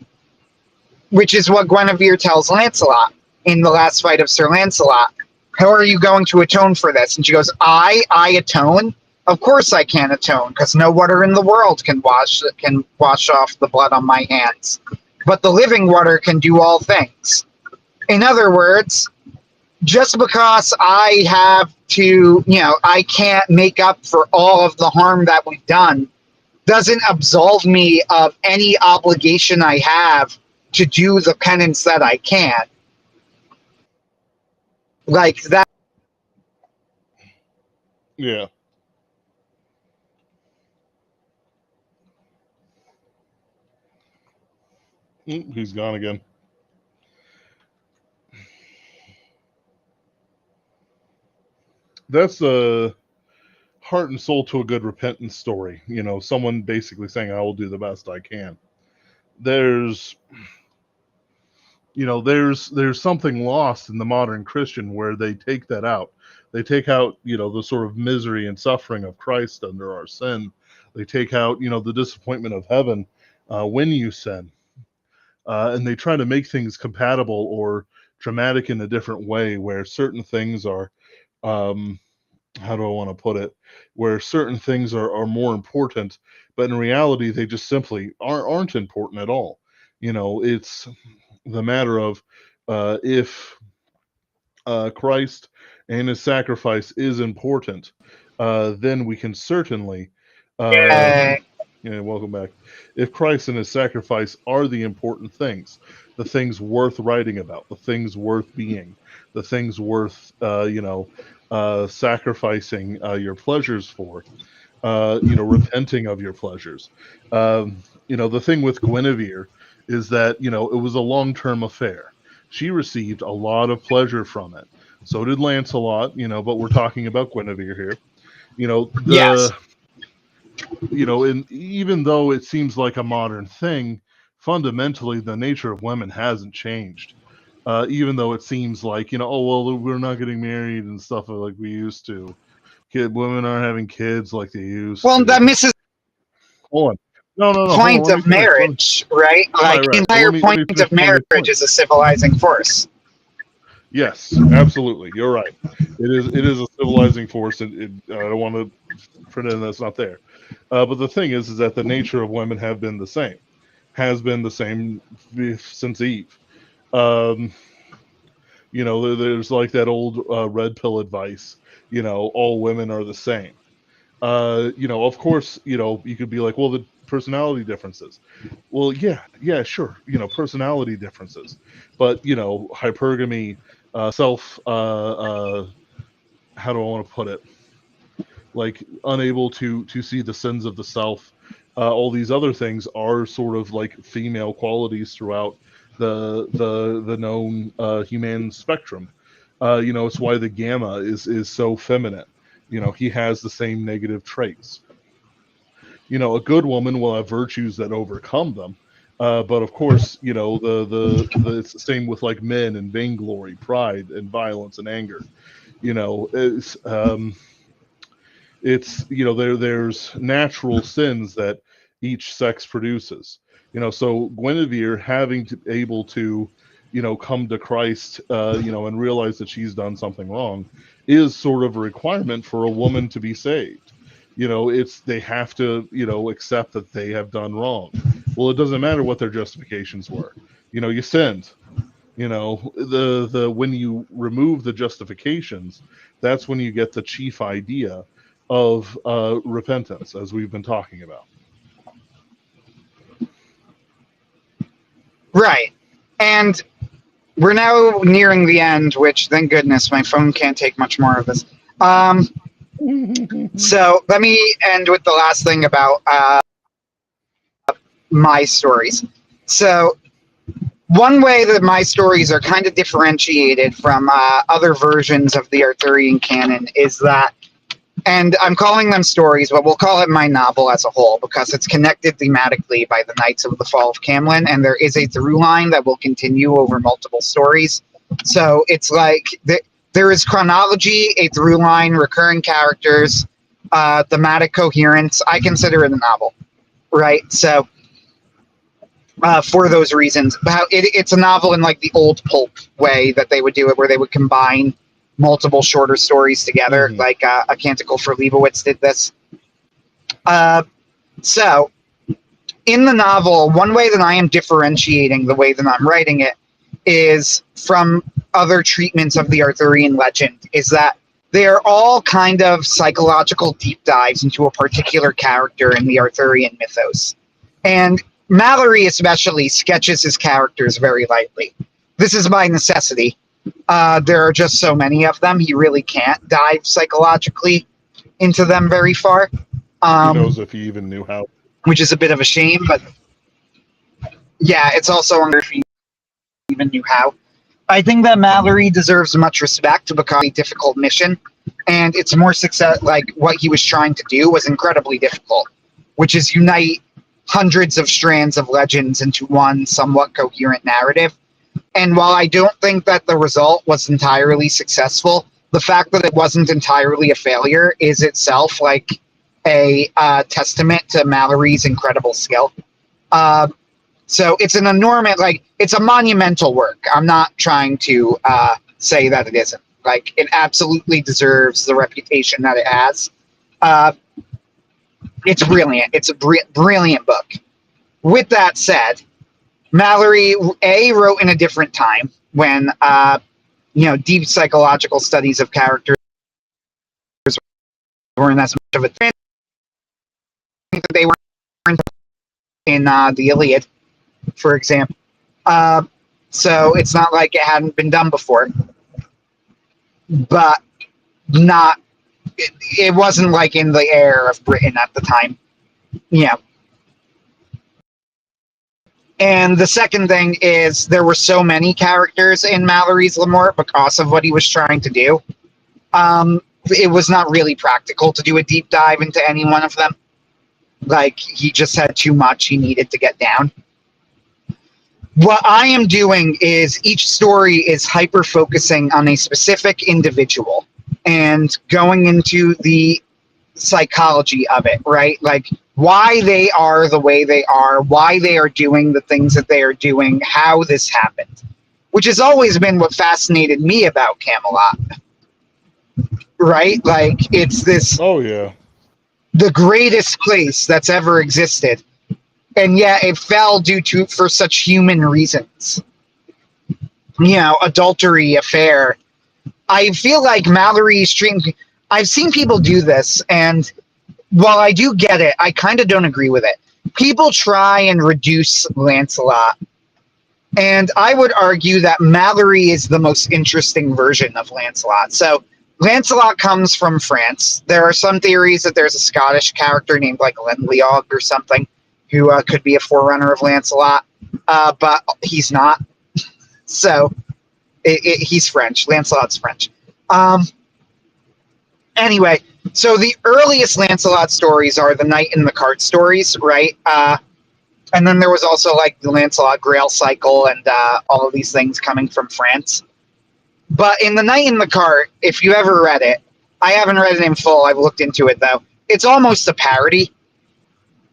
which is what Guinevere tells Lancelot in the last fight of Sir Lancelot. How are you going to atone for this? And she goes, I atone? Of course I can't atone, because no water in the world can wash off the blood on my hands. But the living water can do all things. In other words, just because I have to, I can't make up for all of the harm that we've done, doesn't absolve me of any obligation I have to do the penance that I can. Like that. Yeah. He's gone again. That's the heart and soul to a good repentance story. Someone basically saying, I will do the best I can. There's something lost in the modern Christian where they take that out. They take out, the sort of misery and suffering of Christ under our sin. They take out, the disappointment of heaven when you sin. And they try to make things compatible or dramatic in a different way where certain things are, how do I want to put it, where certain things are more important, but in reality, they just simply aren't important at all. It's the matter of if Christ and his sacrifice is important, then we can certainly, uh, welcome back. If Christ and his sacrifice are the important things, the things worth writing about, the things worth being, the things worth, sacrificing your pleasures for, repenting of your pleasures. The thing with Guinevere is that, it was a long-term affair. She received a lot of pleasure from it. So did Lancelot, but we're talking about Guinevere here. Yes. And even though it seems like a modern thing, fundamentally the nature of women hasn't changed. Even though it seems like, oh, well, we're not getting married and stuff like we used to. Women aren't having kids like they used Well, to. that misses Hold on. No, the hold on. point Let me of finish. marriage, right? Like, Right. the Well, entire let me point finish of my marriage point. is a civilizing force. Yes, absolutely. You're right. It is a civilizing force, and I don't want to pretend that's not there. But the thing is that the nature of women have been the same, has been the same since Eve. Um, there's like that old red pill advice. All women are the same. Of course, you could be like, well, the personality differences. Well, yeah, sure, personality differences, but hypergamy, self, how do I want to put it? Like unable to see the sins of the self. All these other things are sort of like female qualities throughout the known human spectrum. It's why the gamma is so feminine. He has the same negative traits. A good woman will have virtues that overcome them. But of course, it's the same with like men and vainglory, pride and violence and anger. You know, it's there's natural sins that each sex produces. So Guinevere having to able to come to Christ, and realize that she's done something wrong is sort of a requirement for a woman to be saved. It's they have to accept that they have done wrong. Well, it doesn't matter what their justifications were. You sinned. The when you remove the justifications, that's when you get the chief idea of repentance, as we've been talking about. Right. And we're now nearing the end, which, thank goodness, my phone can't take much more of this. So let me end with the last thing about my stories. So one way that my stories are kind of differentiated from other versions of the Arthurian canon is that, and I'm calling them stories, but we'll call it my novel as a whole because it's connected thematically by the Knights of the Fall of Camlin, and there is a through line that will continue over multiple stories. So it's like there is chronology, a through line, recurring characters, thematic coherence. I consider it a novel, right? So for those reasons, it's a novel in like the old pulp way that they would do it, where they would combine multiple shorter stories together, like A Canticle for Leibowitz did this. So in the novel, one way that I am differentiating the way that I'm writing it is from other treatments of the Arthurian legend, is that they are all kind of psychological deep dives into a particular character in the Arthurian mythos. And Mallory especially sketches his characters very lightly. This is by necessity. There are just so many of them, he really can't dive psychologically into them very far. Who knows if he even knew how? Which is a bit of a shame, but yeah, it's also unclear if he even knew how. I think that Mallory deserves much respect because it's a difficult mission, and it's more success. Like what he was trying to do was incredibly difficult, which is unite hundreds of strands of legends into one somewhat coherent narrative. And while I don't think that the result was entirely successful, the fact that it wasn't entirely a failure is itself like a testament to Mallory's incredible skill. So it's an enormous, like, it's a monumental work. I'm not trying to say that it isn't. Like, it absolutely deserves the reputation that it has. It's brilliant. It's a brilliant book. With that said, Mallory, wrote in a different time when, deep psychological studies of characters weren't as much of a thing. They weren't in the Iliad, for example. So it's not like it hadn't been done before. But it wasn't like in the air of Britain at the time. Yeah. And the second thing is there were so many characters in Mallory's Lamort because of what he was trying to do. It was not really practical to do a deep dive into any one of them. Like, he just had too much he needed to get down. What I am doing is each story is hyper-focusing on a specific individual and going into the psychology of it, right? Like, why they are the way they are, why they are doing the things that they are doing, how this happened, which has always been what fascinated me about Camelot, right? Like, it's this... Oh, yeah. The greatest place that's ever existed, and yet it fell for such human reasons. Adultery, affair. I feel like Mallory's stream... I've seen people do this, and while I do get it, I kind of don't agree with it. People try and reduce Lancelot, and I would argue that Mallory is the most interesting version of Lancelot. So Lancelot comes from France. There are some theories that there's a Scottish character named like Lenliog or something who could be a forerunner of Lancelot, but he's not. So he's French. Lancelot's French. Anyway, so the earliest Lancelot stories are the Knight in the Cart stories, right? And then there was also like the Lancelot Grail cycle and all of these things coming from France. But in the Knight in the Cart, if you ever read it, I haven't read it in full. I've looked into it though. It's almost a parody.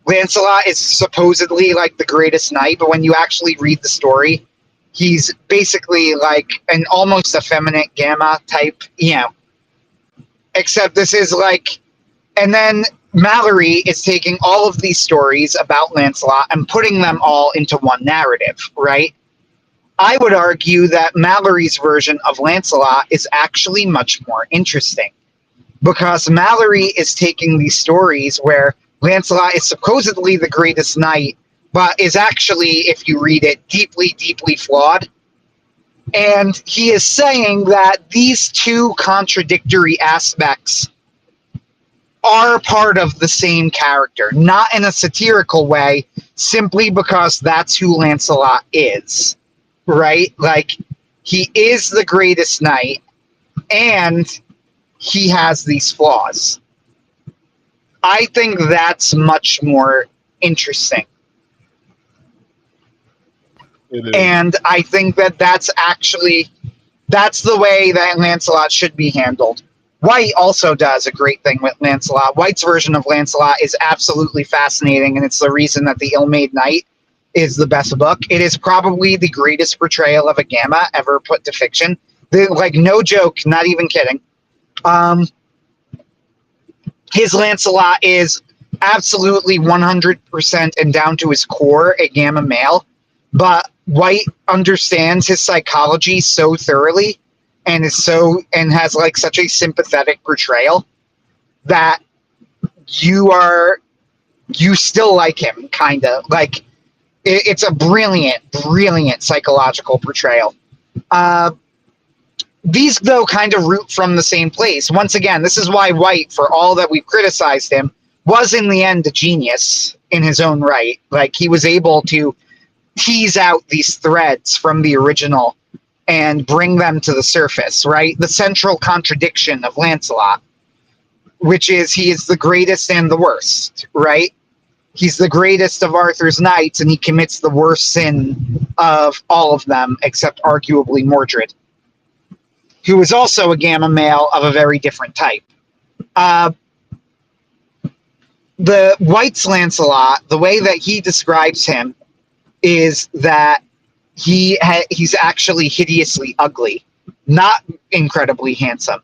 Lancelot is supposedly like the greatest knight, but when you actually read the story, he's basically like an almost effeminate Gamma type, Except this is like, and then Mallory is taking all of these stories about Lancelot and putting them all into one narrative, right? I would argue that Mallory's version of Lancelot is actually much more interesting, because Mallory is taking these stories where Lancelot is supposedly the greatest knight, but is actually, if you read it, deeply, deeply flawed. And he is saying that these two contradictory aspects are part of the same character, not in a satirical way, simply because that's who Lancelot is, right? Like, he is the greatest knight, and he has these flaws. I think that's much more interesting. It is. And I think that that's the way that Lancelot should be handled. White also does a great thing with Lancelot. White's version of Lancelot is absolutely fascinating, and it's the reason that The Ill-Made Knight is the best book. It is probably the greatest portrayal of a Gamma ever put to fiction. Like, no joke, not even kidding. His Lancelot is absolutely 100% and down to his core a Gamma male, but White understands his psychology so thoroughly and has like such a sympathetic portrayal that you still like him, kind of. Like, it's a brilliant psychological portrayal. These, though, kind of root from the same place. Once again, this is why White, for all that we've criticized him, was in the end a genius in his own right. Like, he was able to tease out these threads from the original and bring them to the surface, right? The central contradiction of Lancelot, which is he is the greatest and the worst, right? He's the greatest of Arthur's knights, and he commits the worst sin of all of them, except arguably Mordred, who is also a Gamma male of a very different type. The White's Lancelot, the way that he describes him, is that he's actually hideously ugly, not incredibly handsome.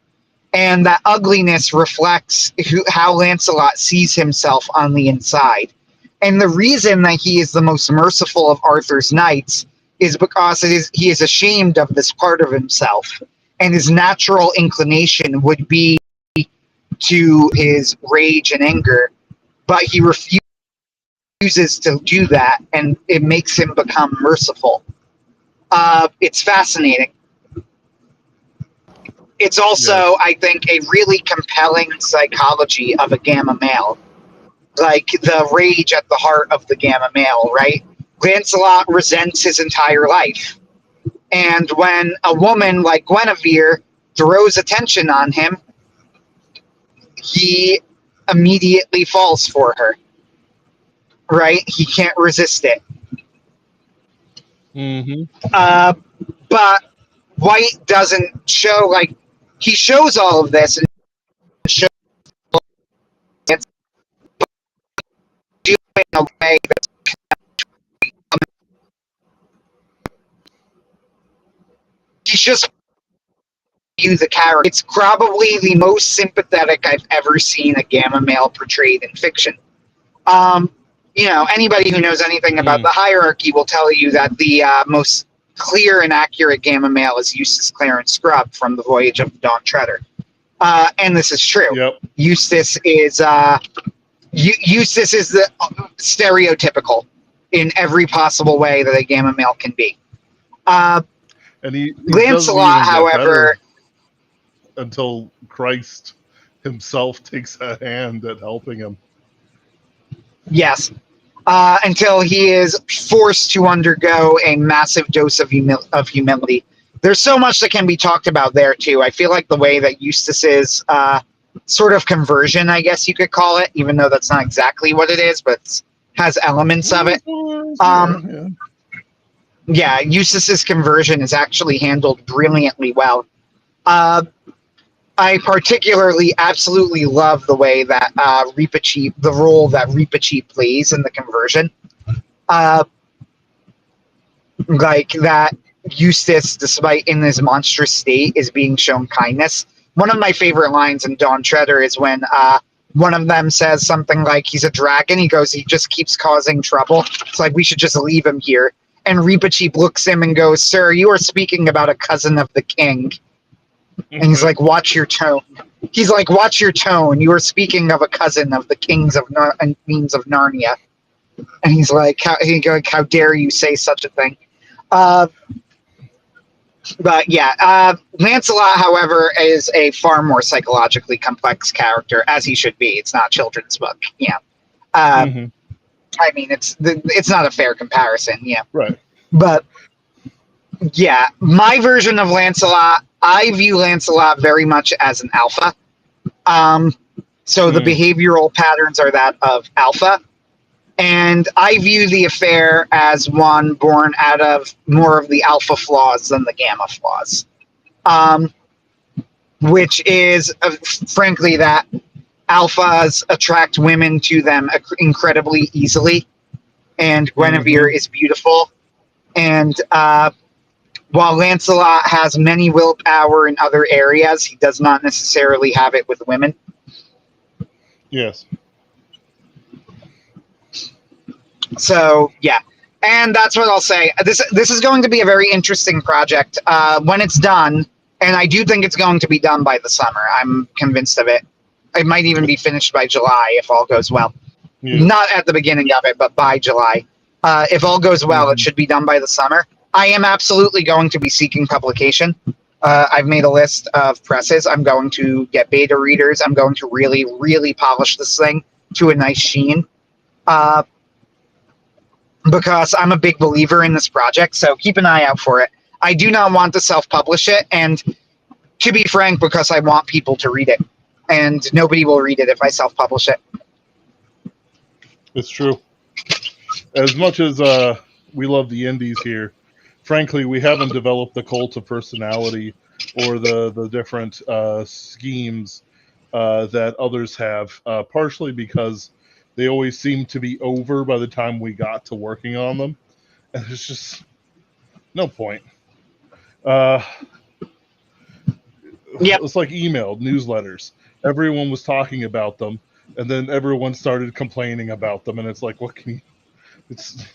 And that ugliness reflects how Lancelot sees himself on the inside. And the reason that he is the most merciful of Arthur's knights is because he is ashamed of this part of himself. And his natural inclination would be to his rage and anger, but he refuses to do that, and it makes him become merciful. It's fascinating. It's also, I think, a really compelling psychology of a Gamma male. Like, the rage at the heart of the Gamma male, right? Lancelot resents his entire life. And when a woman like Guinevere throws attention on him, he immediately falls for her. Right? He can't resist it. Mm-hmm. But White doesn't show, like, he shows all of this and shows it's doing in a way that's he's just you the character. It's probably the most sympathetic I've ever seen a Gamma male portrayed in fiction. Anybody who knows anything about the hierarchy will tell you that the most clear and accurate Gamma male is Eustace Clarence Scrubb from The Voyage of the Dawn Treader. And this is true. Yep. Eustace is the stereotypical in every possible way that a Gamma male can be. And he Lancelot, however, until Christ himself takes a hand at helping him. Yes. Until he is forced to undergo a massive dose of humility. There's so much that can be talked about there, too. I feel like the way that Eustace's sort of conversion, I guess you could call it, even though that's not exactly what it is, but has elements of it. Yeah, Eustace's conversion is actually handled brilliantly well. I particularly absolutely love the way that the role that Reepicheep plays in the conversion. Like that Eustace, despite in his monstrous state, is being shown kindness. One of my favorite lines in Dawn Treader is when one of them says something like, he's a dragon. He goes, he just keeps causing trouble. It's like, we should just leave him here. And Reepicheep looks him and goes, "Sir, you are speaking about a cousin of the king." And he's like, "Watch your tone." He's like, "Watch your tone. You are speaking of a cousin of the kings of and queens of Narnia." And he's like, "How dare you say such a thing?" But yeah, Lancelot, however, is a far more psychologically complex character, as he should be. It's not a children's book. Yeah. Mm-hmm. I mean, it's not a fair comparison. Yeah. Right. But yeah, my version of Lancelot, I view Lancelot very much as an alpha. So the behavioral patterns are that of alpha. And I view the affair as one born out of more of the alpha flaws than the gamma flaws. Which is, frankly, that alphas attract women to them incredibly easily. And Guinevere is beautiful. And while Lancelot has many willpower in other areas, he does not necessarily have it with women. Yes. So, yeah. And that's what I'll say. This is going to be a very interesting project when it's done. And I do think it's going to be done by the summer. I'm convinced of it. It might even be finished by July if all goes well. Yeah. Not at the beginning of it, but by July. If all goes well, it should be done by the summer. I am absolutely going to be seeking publication. I've made a list of presses. I'm going to get beta readers. I'm going to really, really polish this thing to a nice sheen. Because I'm a big believer in this project, so keep an eye out for it. I do not want to self-publish it, and to be frank, because I want people to read it. And nobody will read it if I self-publish it. It's true. As much as we love the indies here, frankly, we haven't developed the cult of personality or the different schemes that others have, partially because they always seem to be over by the time we got to working on them. And there's just no point. It's like email, newsletters. Everyone was talking about them, and then everyone started complaining about them, and it's like, what can you... It's...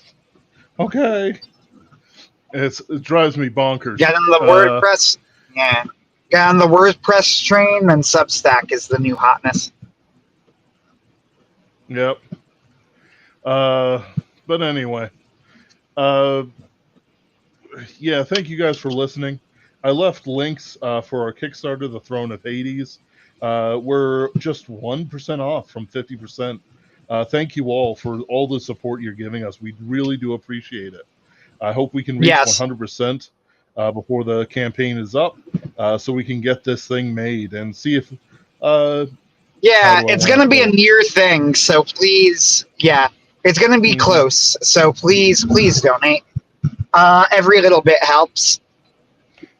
Okay. It drives me bonkers. Get on the WordPress. Yeah. Get on the WordPress train, and Substack is the new hotness. Yep. But anyway. Yeah, thank you guys for listening. I left links for our Kickstarter, The Throne of Hades. We're just 1% off from 50%. Thank you all for all the support you're giving us. We really do appreciate it. I hope we can reach 100% before the campaign is up, so we can get this thing made and see if... yeah, it's going to be a near thing, so please, it's going to be close, so please donate. Every little bit helps.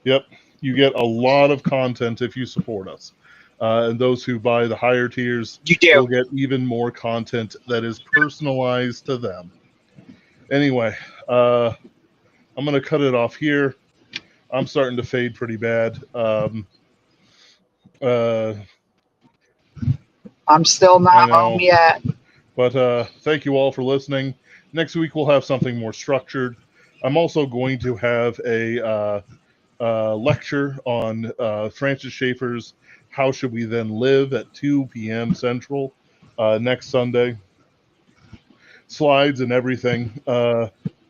Yep, you get a lot of content if you support us. And those who buy the higher tiers will get even more content that is personalized to them. Anyway, I'm going to cut it off here. I'm starting to fade pretty bad. I'm still not home yet. But thank you all for listening. Next week we'll have something more structured. I'm also going to have a lecture on Francis Schaeffer's How Should We Then Live at 2 p.m. Central next Sunday. Slides and everything.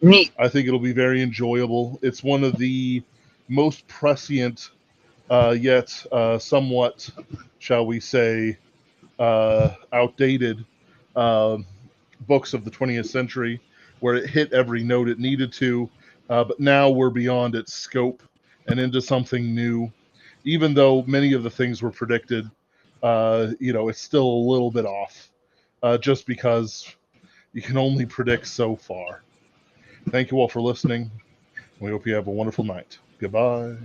Neat. I think it'll be very enjoyable. It's one of the most prescient, yet somewhat, shall we say, outdated books of the 20th century, where it hit every note it needed to, but now we're beyond its scope and into something new. Even though many of the things were predicted, it's still a little bit off, just because you can only predict so far. Thank you all for listening. We hope you have a wonderful night. Goodbye.